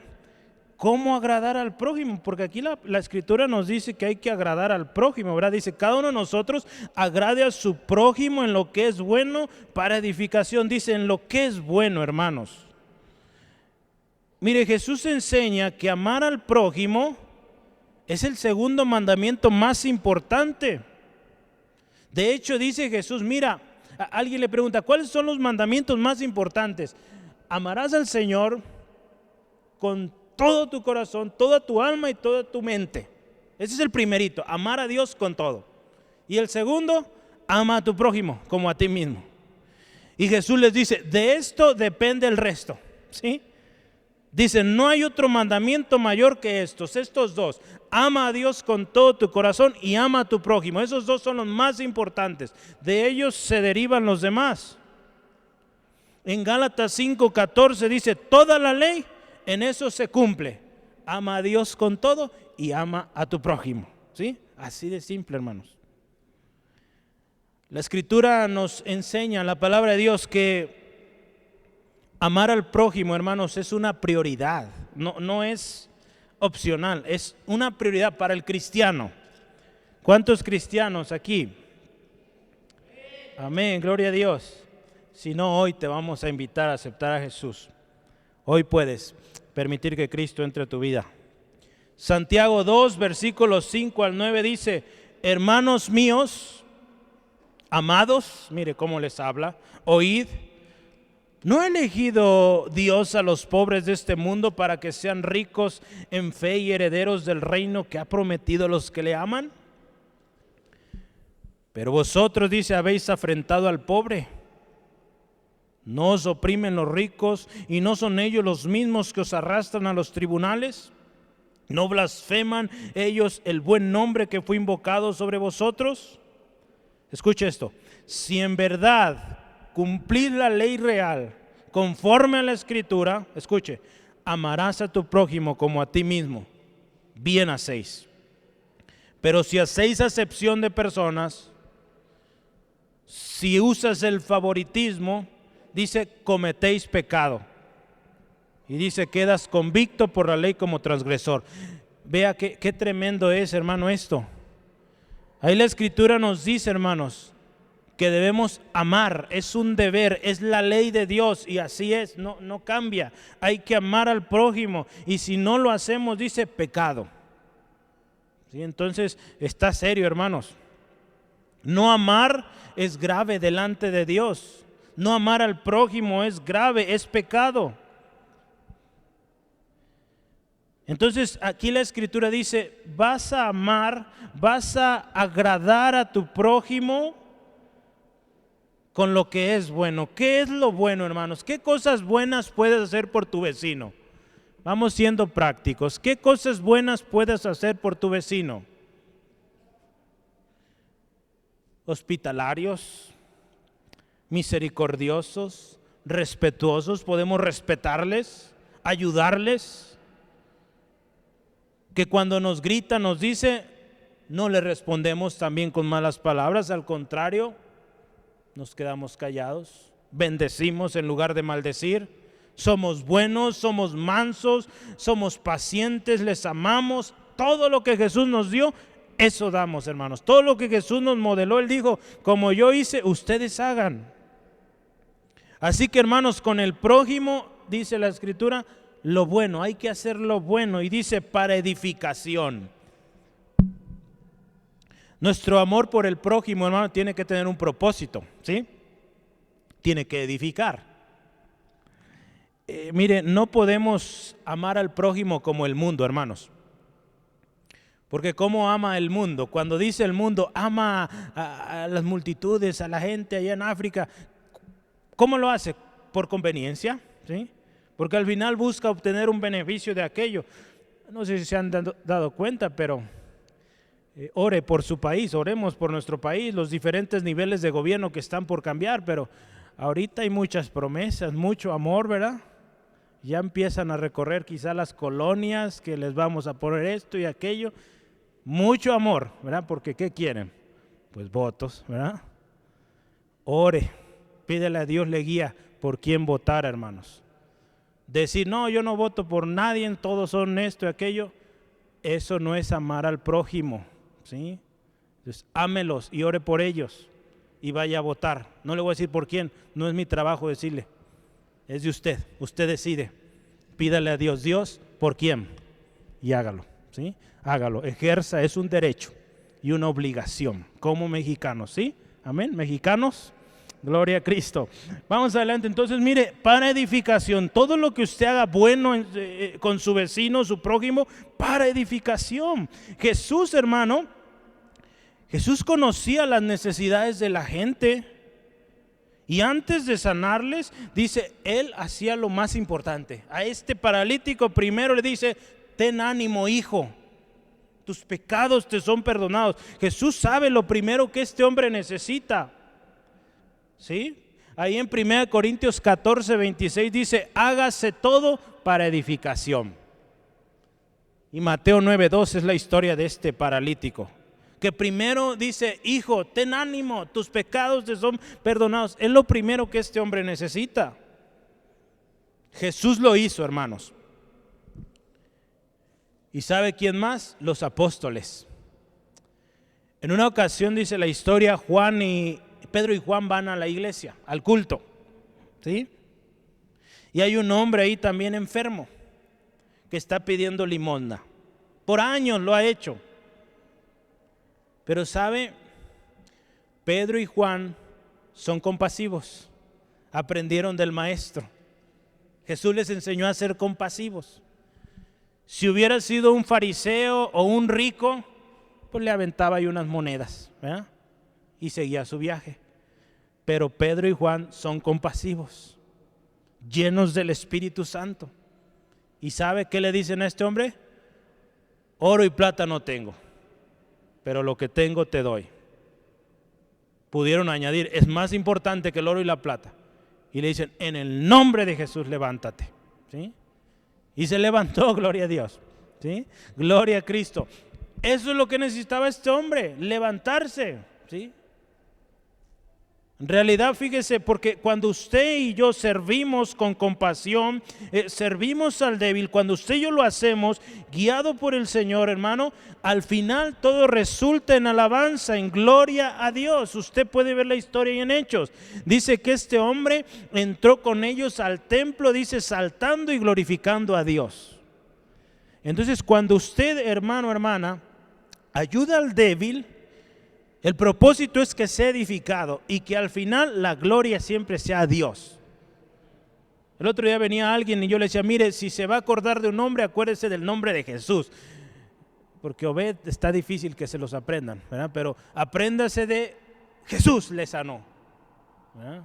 ¿Cómo agradar al prójimo? Porque aquí la escritura nos dice que hay que agradar al prójimo, ¿verdad? Dice, cada uno de nosotros agrade a su prójimo en lo que es bueno para edificación. Dice, en lo que es bueno, hermanos. Mire, Jesús enseña que amar al prójimo es el segundo mandamiento más importante. De hecho, dice Jesús, mira, alguien le pregunta, ¿cuáles son los mandamientos más importantes? Amarás al Señor con todo tu corazón, toda tu alma y toda tu mente. Ese es el primerito, amar a Dios con todo. Y el segundo, ama a tu prójimo como a ti mismo. Y Jesús les dice, de esto depende el resto, ¿sí? Dice, no hay otro mandamiento mayor que estos dos. Ama a Dios con todo tu corazón y ama a tu prójimo. Esos dos son los más importantes. De ellos se derivan los demás. En Gálatas 5:14 dice, toda la ley en eso se cumple. Ama a Dios con todo y ama a tu prójimo. ¿Sí? Así de simple, hermanos. La escritura nos enseña, la palabra de Dios, que amar al prójimo, hermanos, es una prioridad. No es opcional, es una prioridad para el cristiano. ¿Cuántos cristianos aquí? Amén, gloria a Dios. Si no, hoy te vamos a invitar a aceptar a Jesús. Hoy puedes permitir que Cristo entre a tu vida. Santiago 2, versículos 5 al 9 dice, hermanos míos, amados, mire cómo les habla, oíd, ¿no ha elegido Dios a los pobres de este mundo para que sean ricos en fe y herederos del reino que ha prometido a los que le aman? Pero vosotros, dice, habéis afrentado al pobre. ¿No os oprimen los ricos y no son ellos los mismos que os arrastran a los tribunales? ¿No blasfeman ellos el buen nombre que fue invocado sobre vosotros? Escuche esto, si en verdad cumplid la ley real conforme a la escritura, escuche, amarás a tu prójimo como a ti mismo, bien hacéis. Pero si hacéis acepción de personas, si usas el favoritismo, dice, cometéis pecado. Y dice, quedas convicto por la ley como transgresor. Vea qué tremendo es, hermano, esto. Ahí la escritura nos dice, hermanos, que debemos amar, es un deber, es la ley de Dios y así es, no cambia. Hay que amar al prójimo y si no lo hacemos, dice, pecado. ¿Sí? Entonces, está serio, hermanos. No amar es grave delante de Dios. No amar al prójimo es grave, es pecado. Entonces aquí la escritura dice, vas a amar, vas a agradar a tu prójimo con lo que es bueno. ¿Qué es lo bueno, hermanos? ¿Qué cosas buenas puedes hacer por tu vecino? Vamos siendo prácticos. ¿Qué cosas buenas puedes hacer por tu vecino? Hospitalarios, misericordiosos, respetuosos, podemos respetarles, ayudarles. Que cuando nos grita, nos dice, no le respondemos también con malas palabras, al contrario, nos quedamos callados, bendecimos en lugar de maldecir, somos buenos, somos mansos, somos pacientes, les amamos, todo lo que Jesús nos dio, Eso damos, hermanos. Todo lo que Jesús nos modeló, Él dijo, como yo hice, ustedes hagan. Así que, hermanos, con el prójimo, dice la Escritura, lo bueno, hay que hacer lo bueno. Y dice, para edificación. Nuestro amor por el prójimo, hermano, tiene que tener un propósito, ¿sí? Tiene que edificar. Mire, no podemos amar al prójimo como el mundo, hermanos. Porque ¿cómo ama el mundo? Cuando dice el mundo, ama a las multitudes, a la gente allá en África, ¿cómo lo hace? Por conveniencia, ¿sí? Porque al final busca obtener un beneficio de aquello. No sé si se han dado cuenta, pero ore por su país, oremos por nuestro país, los diferentes niveles de gobierno que están por cambiar, pero ahorita hay muchas promesas, mucho amor, ¿verdad? Ya empiezan a recorrer quizá las colonias que les vamos a poner esto y aquello. Mucho amor, ¿verdad? Porque ¿qué quieren? Pues votos, ¿verdad? Ore, pídele a Dios le guía por quién votar, hermanos. Decir, no, yo no voto por nadie, todos son esto y aquello, eso no es amar al prójimo, ¿sí? Entonces, ámelos y ore por ellos y vaya a votar. No le voy a decir por quién, no es mi trabajo decirle, es de usted, usted decide. Pídale a Dios, Dios, ¿por quién? Y hágalo, ¿sí? Hágalo, ejerza, es un derecho y una obligación como mexicanos, ¿sí? Amén, mexicanos, gloria a Cristo. Vamos adelante, entonces mire, para edificación, todo lo que usted haga bueno con su vecino, su prójimo, para edificación. Jesús, hermano, Jesús conocía las necesidades de la gente y antes de sanarles, dice, Él hacía lo más importante. A este paralítico primero le dice, ten ánimo, hijo. Tus pecados te son perdonados. Jesús sabe lo primero que este hombre necesita. ¿Sí? Ahí en 1 Corintios 14, 26 dice, hágase todo para edificación. Y Mateo 9, 2 es la historia de este paralítico. Que primero dice, hijo, ten ánimo, tus pecados te son perdonados. Es lo primero que este hombre necesita. Jesús lo hizo, hermanos. ¿Y sabe quién más? Los apóstoles. En una ocasión dice la historia, Pedro y Juan van a la iglesia, al culto, ¿sí? Y hay un hombre ahí también enfermo que está pidiendo limosna. Por años lo ha hecho. Pero sabe, Pedro y Juan son compasivos, aprendieron del maestro. Jesús les enseñó a ser compasivos. Si hubiera sido un fariseo o un rico, pues le aventaba ahí unas monedas, ¿verdad? Y seguía su viaje. Pero Pedro y Juan son compasivos, llenos del Espíritu Santo. ¿Y sabe qué le dicen a este hombre? Oro y plata no tengo, pero lo que tengo te doy. Pudieron añadir, es más importante que el oro y la plata. Y le dicen, en el nombre de Jesús levántate, ¿sí? Y se levantó, gloria a Dios, ¿sí? Gloria a Cristo. Eso es lo que necesitaba este hombre, levantarse, ¿sí? En realidad, fíjese, porque cuando usted y yo servimos con compasión, servimos al débil, cuando usted y yo lo hacemos, guiado por el Señor, hermano, al final todo resulta en alabanza, en gloria a Dios. Usted puede ver la historia y en Hechos. Dice que este hombre entró con ellos al templo, dice, saltando y glorificando a Dios. Entonces, cuando usted, hermano, hermana, ayuda al débil, el propósito es que sea edificado y que al final la gloria siempre sea a Dios. El otro día venía alguien y yo le decía, mire, si se va a acordar de un nombre, acuérdese del nombre de Jesús. Porque Obed está difícil que se los aprendan, ¿verdad? Pero apréndase de Jesús le sanó, ¿verdad?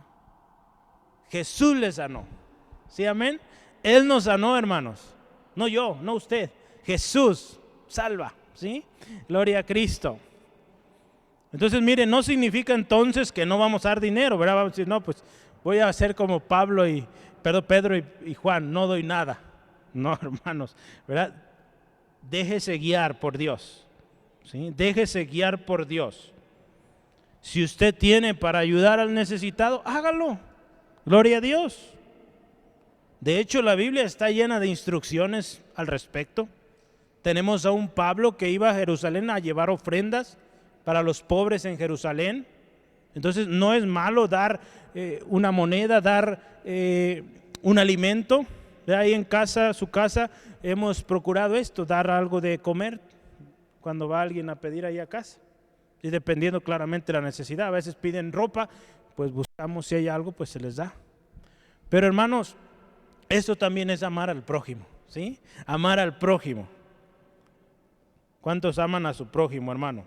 Jesús le sanó. ¿Sí, amén? Él nos sanó, hermanos. No yo, no usted. Jesús salva, ¿sí? Gloria a Cristo. Entonces, mire, no significa entonces que no vamos a dar dinero, ¿verdad? Vamos a decir, no, pues voy a hacer como Pedro y Juan, no doy nada. No, hermanos, ¿verdad? Déjese guiar por Dios, ¿sí? Déjese guiar por Dios. Si usted tiene para ayudar al necesitado, hágalo. Gloria a Dios. De hecho, la Biblia está llena de instrucciones al respecto. Tenemos a un Pablo que iba a Jerusalén a llevar ofrendas para los pobres en Jerusalén. Entonces no es malo dar una moneda, dar un alimento. De ahí en casa, su casa, hemos procurado esto, dar algo de comer cuando va alguien a pedir ahí a casa. Y dependiendo claramente de la necesidad, a veces piden ropa, pues buscamos si hay algo, pues se les da. Pero hermanos, eso también es amar al prójimo, ¿sí? Amar al prójimo. ¿Cuántos aman a su prójimo, hermano?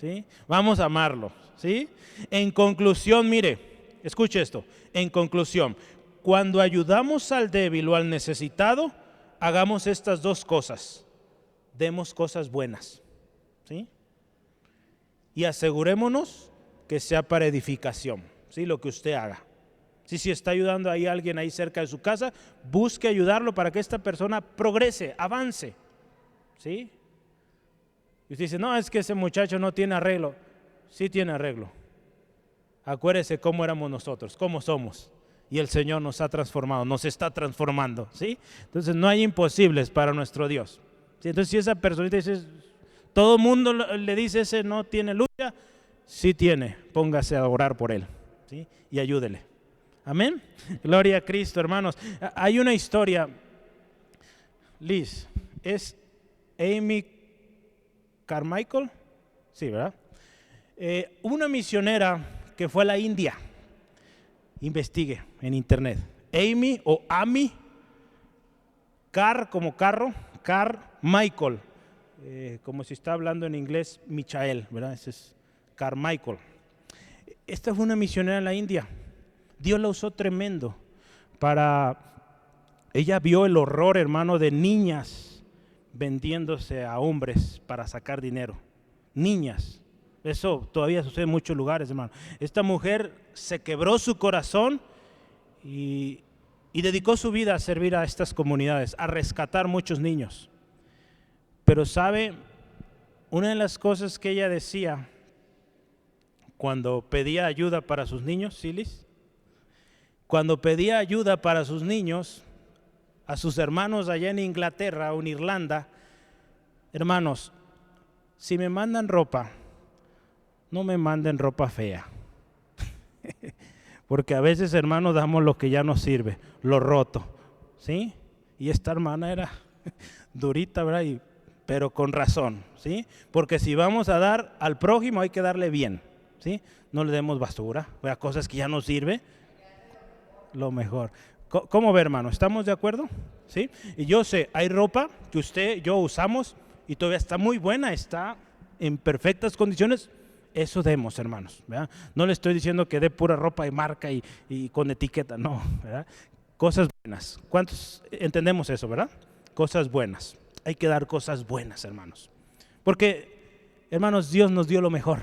¿Sí? Vamos a amarlo, ¿sí? En conclusión, mire, escuche esto. En conclusión, cuando ayudamos al débil o al necesitado, hagamos estas dos cosas. Demos cosas buenas, ¿sí? Y asegurémonos que sea para edificación, ¿sí? Lo que usted haga. Si está ayudando ahí a alguien ahí cerca de su casa, busque ayudarlo para que esta persona progrese, avance, ¿sí? Y usted dice, no, es que ese muchacho no tiene arreglo. Sí tiene arreglo. Acuérdese cómo éramos nosotros, cómo somos. Y el Señor nos ha transformado, nos está transformando, ¿sí? Entonces no hay imposibles para nuestro Dios, ¿sí? Entonces si esa personita dice, todo el mundo le dice, ese no tiene lucha, sí tiene, póngase a orar por él, ¿sí? Y ayúdele. Amén. Gloria a Cristo, hermanos. Hay una historia, Liz, es Amy Carmichael, sí, ¿verdad? Una misionera que fue a la India. Investigue en internet. Amy o Amy Car como carro, Carmichael, como si está hablando en inglés Michael, ¿verdad? Ese es Carmichael. Esta fue una misionera en la India. Dios la usó tremendo ella vio el horror, hermano, de niñas vendiéndose a hombres para sacar dinero. Niñas. Eso todavía sucede en muchos lugares, hermano. Esta mujer se quebró su corazón y dedicó su vida a servir a estas comunidades, a rescatar muchos niños. Pero sabe, una de las cosas que ella decía cuando pedía ayuda para sus niños, Silis, cuando pedía ayuda para sus niños, a sus hermanos allá en Inglaterra o en Irlanda, hermanos, si me mandan ropa, no me manden ropa fea. Porque a veces, hermanos, damos lo que ya no sirve, lo roto, ¿sí? Y esta hermana era durita, ¿verdad? Pero con razón, ¿sí? Porque si vamos a dar al prójimo hay que darle bien, ¿sí? No le demos basura, ¿verdad? Cosas que ya no sirve, lo mejor. ¿Cómo ve, hermano? ¿Estamos de acuerdo? ¿Sí? Y yo sé, hay ropa que yo usamos y todavía está muy buena, está en perfectas condiciones. Eso demos, hermanos, ¿verdad? No le estoy diciendo que dé pura ropa de marca y con etiqueta, no, ¿verdad? Cosas buenas. ¿Cuántos entendemos eso, verdad? Cosas buenas. Hay que dar cosas buenas, hermanos. Porque, hermanos, Dios nos dio lo mejor,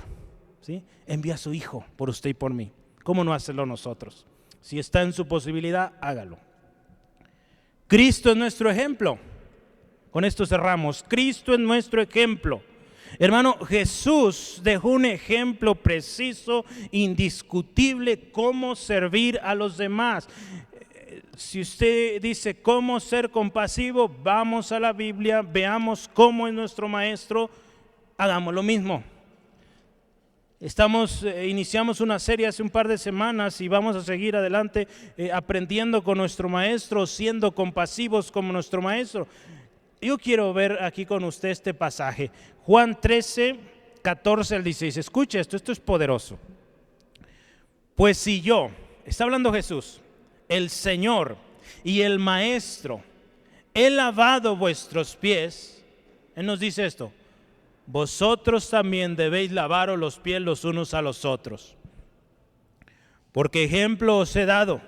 ¿sí? Envía a su Hijo por usted y por mí. ¿Cómo no hacerlo nosotros? Si está en su posibilidad, hágalo. Cristo es nuestro ejemplo. Con esto cerramos. Cristo es nuestro ejemplo. Hermano, Jesús dejó un ejemplo preciso, indiscutible, cómo servir a los demás. Si usted dice cómo ser compasivo, vamos a la Biblia, veamos cómo es nuestro maestro, hagamos lo mismo. Iniciamos una serie hace un par de semanas y vamos a seguir adelante aprendiendo con nuestro maestro, siendo compasivos como nuestro maestro. Yo quiero ver aquí con usted este pasaje, Juan 13, 14 al 16. Escuche esto es poderoso. Pues si yo, está hablando Jesús, el Señor y el Maestro, he lavado vuestros pies, Él nos dice esto, vosotros también debéis lavaros los pies los unos a los otros. Porque ejemplo os he dado,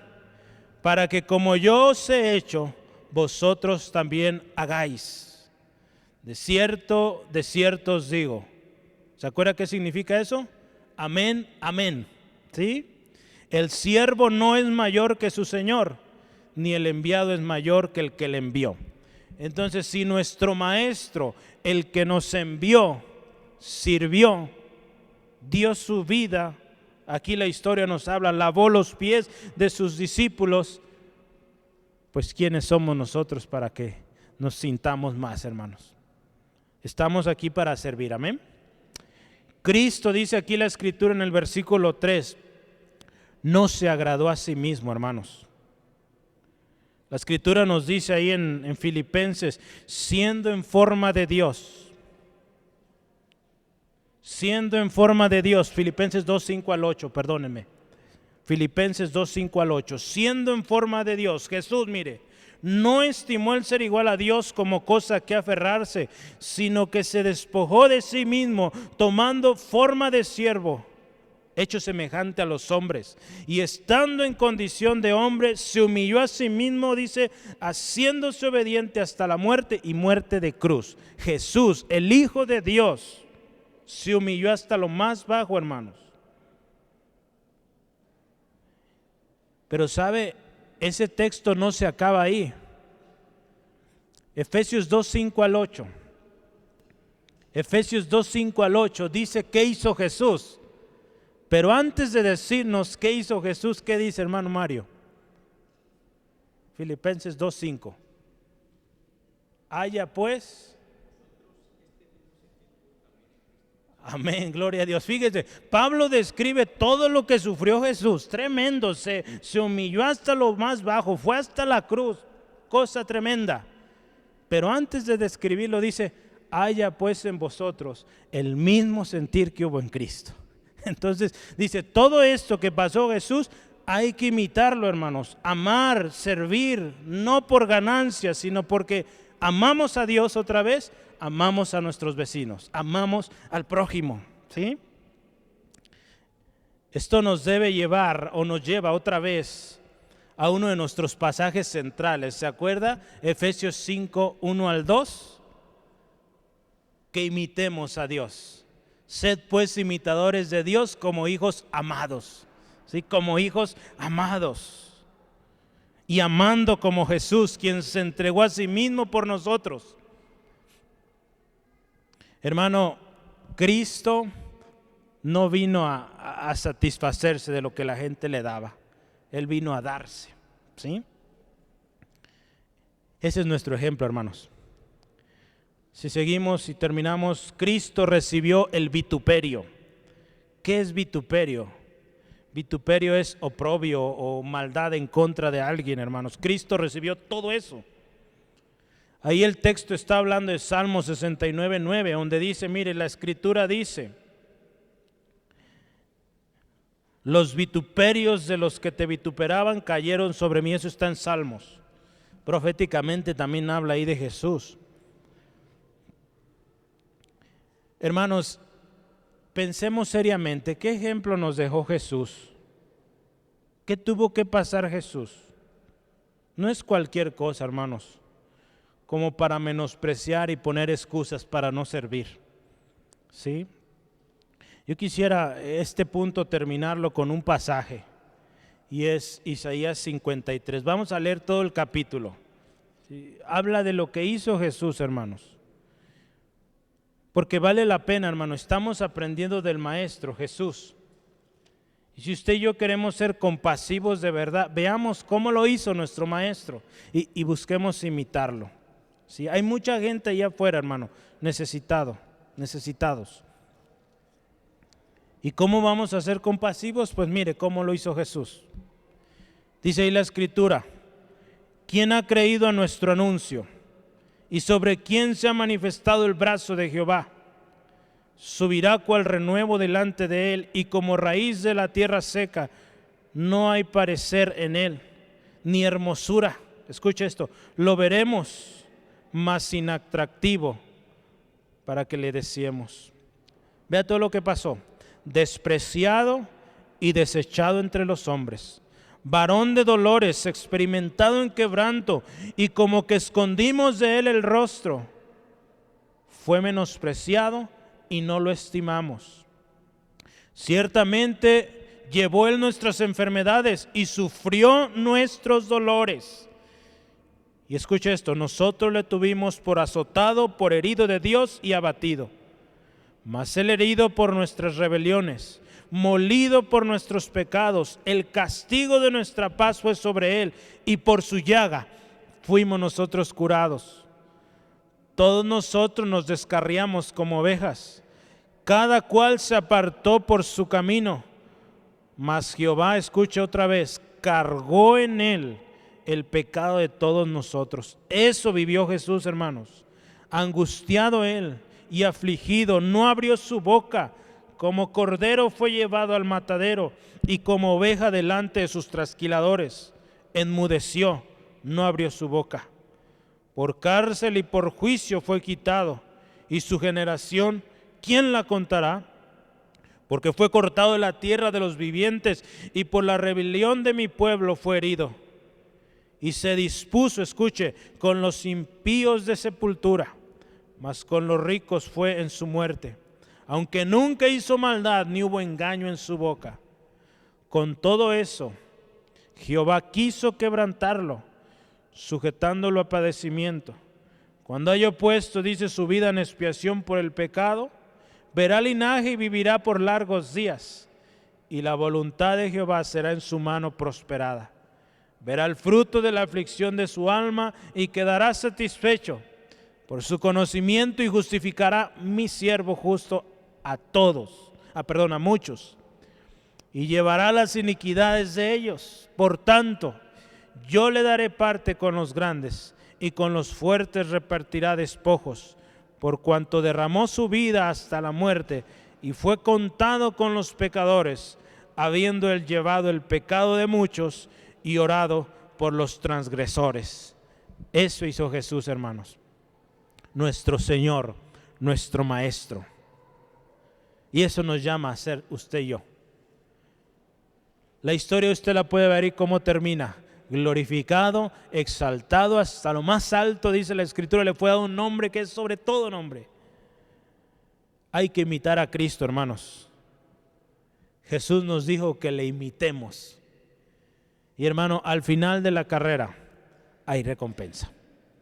para que como yo os he hecho, vosotros también hagáis. De cierto os digo. ¿Se acuerda qué significa eso? Amén, amén. ¿Sí? El siervo no es mayor que su Señor, ni el enviado es mayor que el que le envió. Entonces, si nuestro maestro, el que nos envió, sirvió, dio su vida, aquí la historia nos habla, lavó los pies de sus discípulos, pues ¿quiénes somos nosotros para que nos sintamos más, hermanos? Estamos aquí para servir, amén. Cristo dice aquí la Escritura en el versículo 3, no se agradó a sí mismo, hermanos. La Escritura nos dice ahí en Filipenses, siendo en forma de Dios. Siendo en forma de Dios, Filipenses 2, 5 al 8, perdónenme. Filipenses 2, 5 al 8. Siendo en forma de Dios, Jesús, mire, no estimó el ser igual a Dios como cosa que aferrarse, sino que se despojó de sí mismo, tomando forma de siervo, hecho semejante a los hombres, y estando en condición de hombre, se humilló a sí mismo, dice, haciéndose obediente hasta la muerte y muerte de cruz. Jesús, el Hijo de Dios, se humilló hasta lo más bajo, hermanos. Pero sabe, ese texto no se acaba ahí. Efesios 2, 5 al 8. Efesios 2, 5 al 8 dice qué hizo Jesús. Pero antes de decirnos qué hizo Jesús, ¿qué dice, hermano Mario? Filipenses 2, 5. Haya pues... Amén, gloria a Dios. Fíjese, Pablo describe todo lo que sufrió Jesús, tremendo, se humilló hasta lo más bajo, fue hasta la cruz, cosa tremenda. Pero antes de describirlo dice, haya pues en vosotros el mismo sentir que hubo en Cristo. Entonces dice, todo esto que pasó Jesús, hay que imitarlo, hermanos, amar, servir, no por ganancia, sino porque amamos a Dios otra vez, amamos a nuestros vecinos, amamos al prójimo, ¿sí? Esto nos debe llevar o nos lleva otra vez a uno de nuestros pasajes centrales. ¿Se acuerda? Efesios 5, 1 al 2. Que imitemos a Dios. Sed pues imitadores de Dios como hijos amados, ¿sí? Como hijos amados. Y amando como Jesús, quien se entregó a sí mismo por nosotros. Hermano, Cristo no vino a satisfacerse de lo que la gente le daba. Él vino a darse, ¿sí? Ese es nuestro ejemplo, hermanos. Si seguimos y terminamos, Cristo recibió el vituperio. ¿Qué es vituperio? Vituperio es oprobio o maldad en contra de alguien, hermanos. Cristo recibió todo eso. Ahí el texto está hablando de Salmo 69, 9, donde dice, mire, la Escritura dice, los vituperios de los que te vituperaban cayeron sobre mí. Eso está en Salmos. Proféticamente también habla ahí de Jesús. Hermanos, pensemos seriamente, ¿qué ejemplo nos dejó Jesús? ¿Qué tuvo que pasar Jesús? No es cualquier cosa, hermanos, como para menospreciar y poner excusas para no servir, ¿sí? Yo quisiera este punto terminarlo con un pasaje, y es Isaías 53. Vamos a leer todo el capítulo, ¿sí? Habla de lo que hizo Jesús, hermanos, porque vale la pena, hermano. Estamos aprendiendo del Maestro Jesús. Y si usted y yo queremos ser compasivos de verdad, veamos cómo lo hizo nuestro Maestro y busquemos imitarlo. ¿Sí? Hay mucha gente allá afuera, hermano, necesitados. ¿Y cómo vamos a ser compasivos? Pues mire cómo lo hizo Jesús. Dice ahí la Escritura, ¿quién ha creído a nuestro anuncio? ¿Y sobre quién se ha manifestado el brazo de Jehová? Subirá cual renuevo delante de él, y como raíz de la tierra seca, no hay parecer en él, ni hermosura. Escucha esto, lo veremos, mas sin atractivo, para que le deseemos. Vea todo lo que pasó. Despreciado y desechado entre los hombres, varón de dolores, experimentado en quebranto, y como que escondimos de él el rostro, fue menospreciado y no lo estimamos. Ciertamente llevó él nuestras enfermedades y sufrió nuestros dolores. Y escucha esto, nosotros le tuvimos por azotado, por herido de Dios y abatido. Mas él herido por nuestras rebeliones, molido por nuestros pecados, el castigo de nuestra paz fue sobre él, y por su llaga fuimos nosotros curados. Todos nosotros nos descarriamos como ovejas, cada cual se apartó por su camino, mas Jehová, escuche otra vez, cargó en él el pecado de todos nosotros. Eso vivió Jesús, hermanos. Angustiado él y afligido, no abrió su boca. Como cordero fue llevado al matadero, y como oveja delante de sus trasquiladores. Enmudeció, no abrió su boca. Por cárcel y por juicio fue quitado, y su generación, ¿quién la contará? Porque fue cortado de la tierra de los vivientes, y por la rebelión de mi pueblo fue herido. Y se dispuso, escuche, con los impíos de sepultura, mas con los ricos fue en su muerte. Aunque nunca hizo maldad, ni hubo engaño en su boca. Con todo eso, Jehová quiso quebrantarlo, sujetándolo a padecimiento. Cuando haya puesto, dice, su vida en expiación por el pecado, verá linaje y vivirá por largos días, y la voluntad de Jehová será en su mano prosperada. Verá el fruto de la aflicción de su alma y quedará satisfecho. Por su conocimiento y justificará mi siervo justo a muchos, y llevará las iniquidades de ellos. Por tanto, yo le daré parte con los grandes, y con los fuertes repartirá despojos, por cuanto derramó su vida hasta la muerte, y fue contado con los pecadores, habiendo él llevado el pecado de muchos y orado por los transgresores. Eso hizo Jesús, hermanos, nuestro Señor, nuestro Maestro. Y eso nos llama a ser usted y yo. La historia usted la puede ver y cómo termina. Glorificado, exaltado hasta lo más alto, dice la Escritura, le fue dado un nombre que es sobre todo nombre. Hay que imitar a Cristo, hermanos. Jesús nos dijo que le imitemos. Y hermano, al final de la carrera hay recompensa,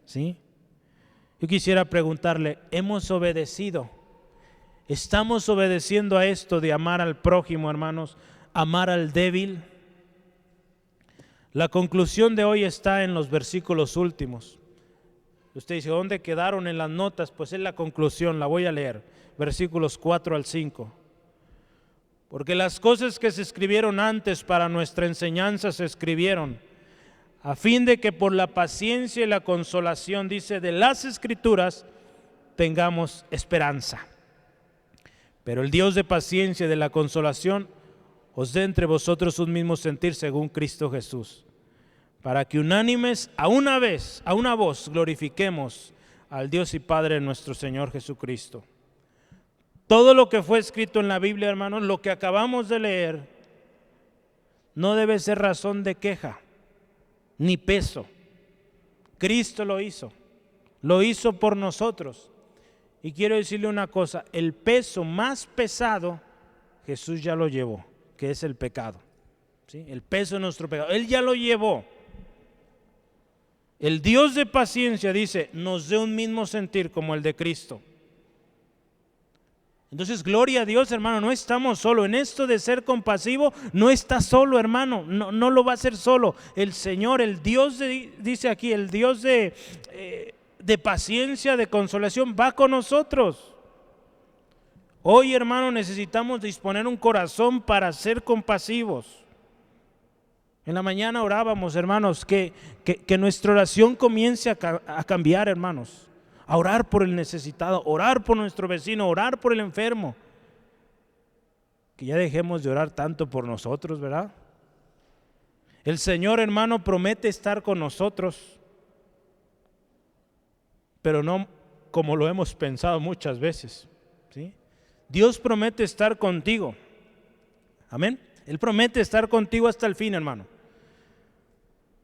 ¿sí? Yo quisiera preguntarle, ¿hemos obedecido? ¿Estamos obedeciendo a esto de amar al prójimo, hermanos? Amar al débil. La conclusión de hoy está en los versículos últimos. Usted dice, ¿dónde quedaron en las notas? Pues es la conclusión, la voy a leer. Versículos 4 al 5. Porque las cosas que se escribieron antes para nuestra enseñanza se escribieron, a fin de que por la paciencia y la consolación, dice, de las Escrituras, tengamos esperanza. Pero el Dios de paciencia y de la consolación os dé entre vosotros un mismo sentir según Cristo Jesús, para que unánimes a una voz glorifiquemos al Dios y Padre de nuestro Señor Jesucristo. Todo lo que fue escrito en la Biblia, hermanos, lo que acabamos de leer, no debe ser razón de queja ni peso. Cristo lo hizo por nosotros. Y quiero decirle una cosa, el peso más pesado Jesús ya lo llevó, que es el pecado, ¿sí? El peso de nuestro pecado, Él ya lo llevó. El Dios de paciencia, dice, nos dé un mismo sentir como el de Cristo. Entonces, gloria a Dios, hermano, no estamos solos. En esto de ser compasivo, no está solo, hermano, no lo va a hacer solo. El Señor, el Dios, dice aquí, el Dios de paciencia, de consolación, va con nosotros. Hoy, hermano, necesitamos disponer un corazón para ser compasivos. En la mañana orábamos, hermanos, que nuestra oración comience a cambiar, hermanos. A orar por el necesitado, orar por nuestro vecino, orar por el enfermo. Que ya dejemos de orar tanto por nosotros, ¿verdad? El Señor, hermano, promete estar con nosotros, pero no como lo hemos pensado muchas veces, ¿sí? Dios promete estar contigo. Amén. Él promete estar contigo hasta el fin, hermano.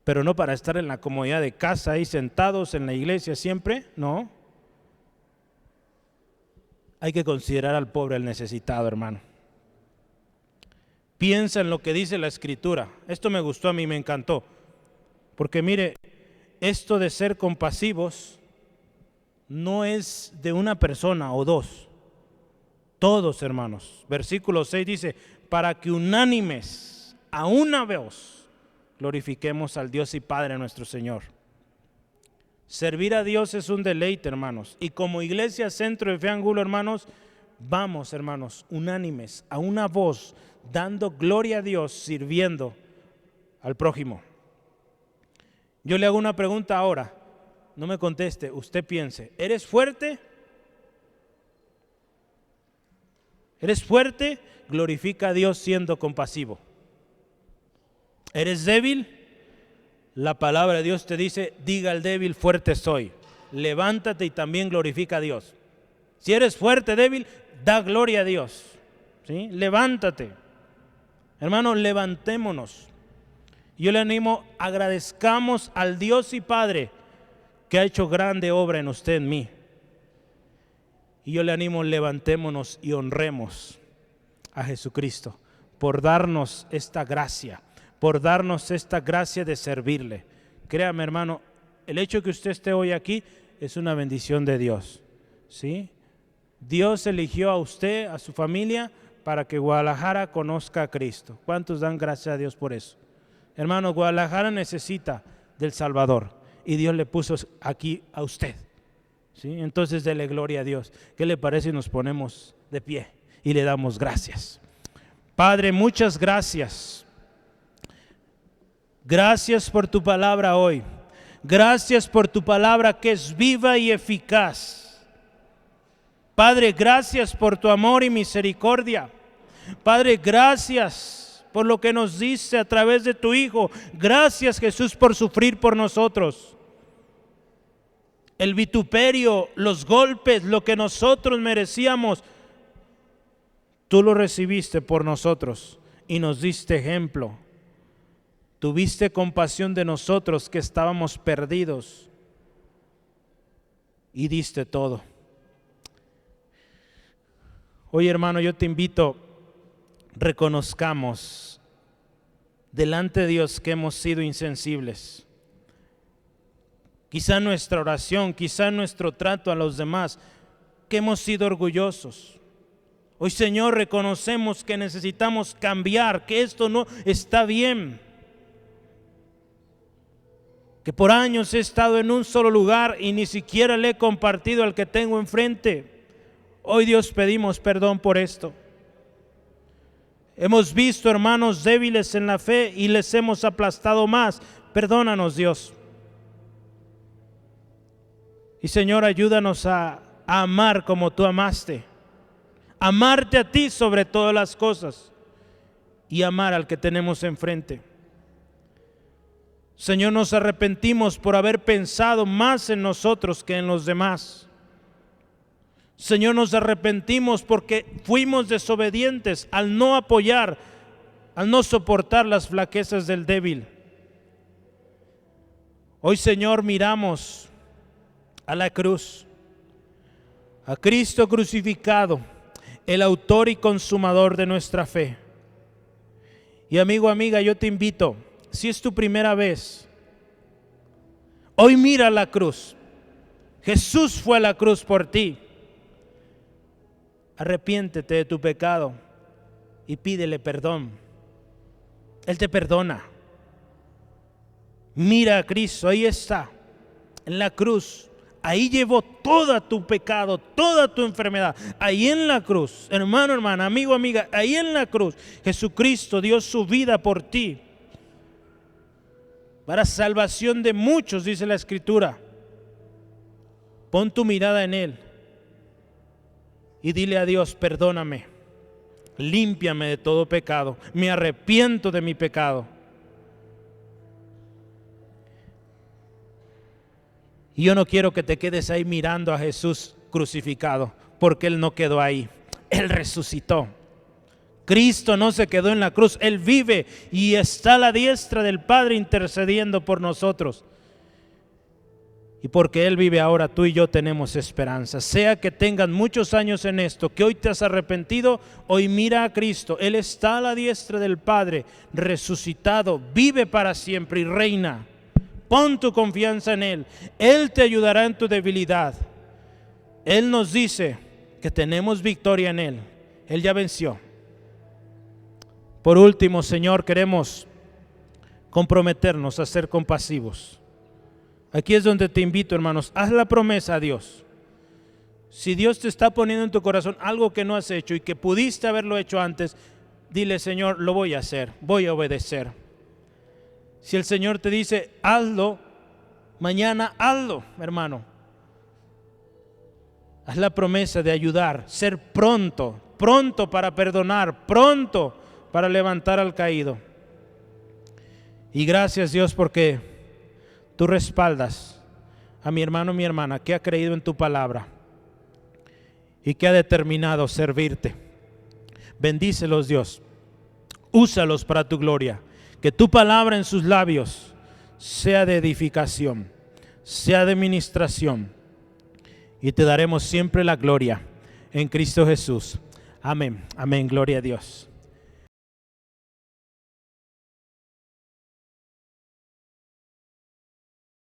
Pero no para estar en la comodidad de casa, ahí sentados en la iglesia siempre, no. Hay que considerar al pobre, al necesitado, hermano. Piensa en lo que dice la Escritura. Esto me gustó a mí, me encantó. Porque mire, esto de ser compasivos no es de una persona o dos. Todos, hermanos. Versículo 6 dice, para que unánimes a una voz glorifiquemos al Dios y Padre nuestro Señor. Servir a Dios es un deleite, hermanos. Y como iglesia Centro de Fe Angulo, hermanos, vamos, hermanos, unánimes, a una voz, dando gloria a Dios, sirviendo al prójimo. Yo le hago una pregunta ahora, no me conteste, usted piense, ¿eres fuerte? ¿Eres fuerte? Glorifica a Dios siendo compasivo. ¿Eres débil? La palabra de Dios te dice, diga al débil, fuerte soy. Levántate y también glorifica a Dios. Si eres fuerte, débil, da gloria a Dios. ¿Sí? Levántate. Hermanos, levantémonos. Yo le animo, agradezcamos al Dios y Padre que ha hecho grande obra en usted, en mí. Y yo le animo, levantémonos y honremos a Jesucristo por darnos esta gracia, por darnos esta gracia de servirle. Créame, hermano, el hecho que usted esté hoy aquí es una bendición de Dios, ¿sí? Dios eligió a usted, a su familia, para que Guadalajara conozca a Cristo. ¿Cuántos dan gracias a Dios por eso? Hermano, Guadalajara necesita del Salvador y Dios le puso aquí a usted, ¿sí? Entonces dele gloria a Dios. ¿Qué le parece si nos ponemos de pie y le damos gracias? Padre, muchas gracias. Gracias por tu palabra hoy. Gracias por tu palabra que es viva y eficaz. Padre, gracias por tu amor y misericordia. Padre, gracias por lo que nos diste a través de tu Hijo. Gracias, Jesús, por sufrir por nosotros. El vituperio, los golpes, lo que nosotros merecíamos, tú lo recibiste por nosotros y nos diste ejemplo. Tuviste compasión de nosotros que estábamos perdidos y diste todo. Hoy, hermano, yo te invito, reconozcamos delante de Dios que hemos sido insensibles. Quizá nuestra oración, quizá nuestro trato a los demás, que hemos sido orgullosos. Hoy, Señor, reconocemos que necesitamos cambiar, que esto no está bien. Que por años he estado en un solo lugar y ni siquiera le he compartido al que tengo enfrente. Hoy, Dios, pedimos perdón por esto. Hemos visto hermanos débiles en la fe y les hemos aplastado más. Perdónanos, Dios. Y Señor, ayúdanos a amar como tú amaste. Amarte a ti sobre todas las cosas y amar al que tenemos enfrente. Señor, nos arrepentimos por haber pensado más en nosotros que en los demás. Señor, nos arrepentimos porque fuimos desobedientes al no apoyar, al no soportar las flaquezas del débil. Hoy, Señor, miramos a la cruz, a Cristo crucificado, el autor y consumador de nuestra fe. Y amigo, amiga, yo te invito, si es tu primera vez, hoy mira la cruz. Jesús fue a la cruz por ti. Arrepiéntete de tu pecado y pídele perdón. Él te perdona. Mira a Cristo, ahí está, en la cruz. Ahí llevó todo tu pecado, toda tu enfermedad. Ahí en la cruz, hermano, hermana, amigo, amiga, ahí en la cruz, Jesucristo dio su vida por ti. Para salvación de muchos, dice la Escritura. Pon tu mirada en Él. Y dile a Dios, perdóname, límpiame de todo pecado, me arrepiento de mi pecado. Y yo no quiero que te quedes ahí mirando a Jesús crucificado, porque Él no quedó ahí, Él resucitó. Cristo no se quedó en la cruz, Él vive y está a la diestra del Padre intercediendo por nosotros. Y porque Él vive ahora, tú y yo tenemos esperanza. Sea que tengas muchos años en esto, que hoy te has arrepentido, hoy mira a Cristo. Él está a la diestra del Padre, resucitado, vive para siempre y reina. Pon tu confianza en Él. Él te ayudará en tu debilidad. Él nos dice que tenemos victoria en Él. Él ya venció. Por último, Señor, queremos comprometernos a ser compasivos, Aquí es donde te invito, hermanos, haz la promesa a Dios. Si Dios te está poniendo en tu corazón algo que no has hecho y que pudiste haberlo hecho antes, dile: Señor, lo voy a hacer, voy a obedecer. Si el Señor te dice, hazlo, mañana hazlo, hermano. Haz la promesa de ayudar, ser pronto para perdonar, pronto para levantar al caído. Y gracias, Dios, porque tú respaldas a mi hermano, mi hermana, que ha creído en tu palabra y que ha determinado servirte. Bendícelos, Dios. Úsalos para tu gloria. Que tu palabra en sus labios sea de edificación, sea de ministración. Y te daremos siempre la gloria en Cristo Jesús. Amén. Amén. Gloria a Dios.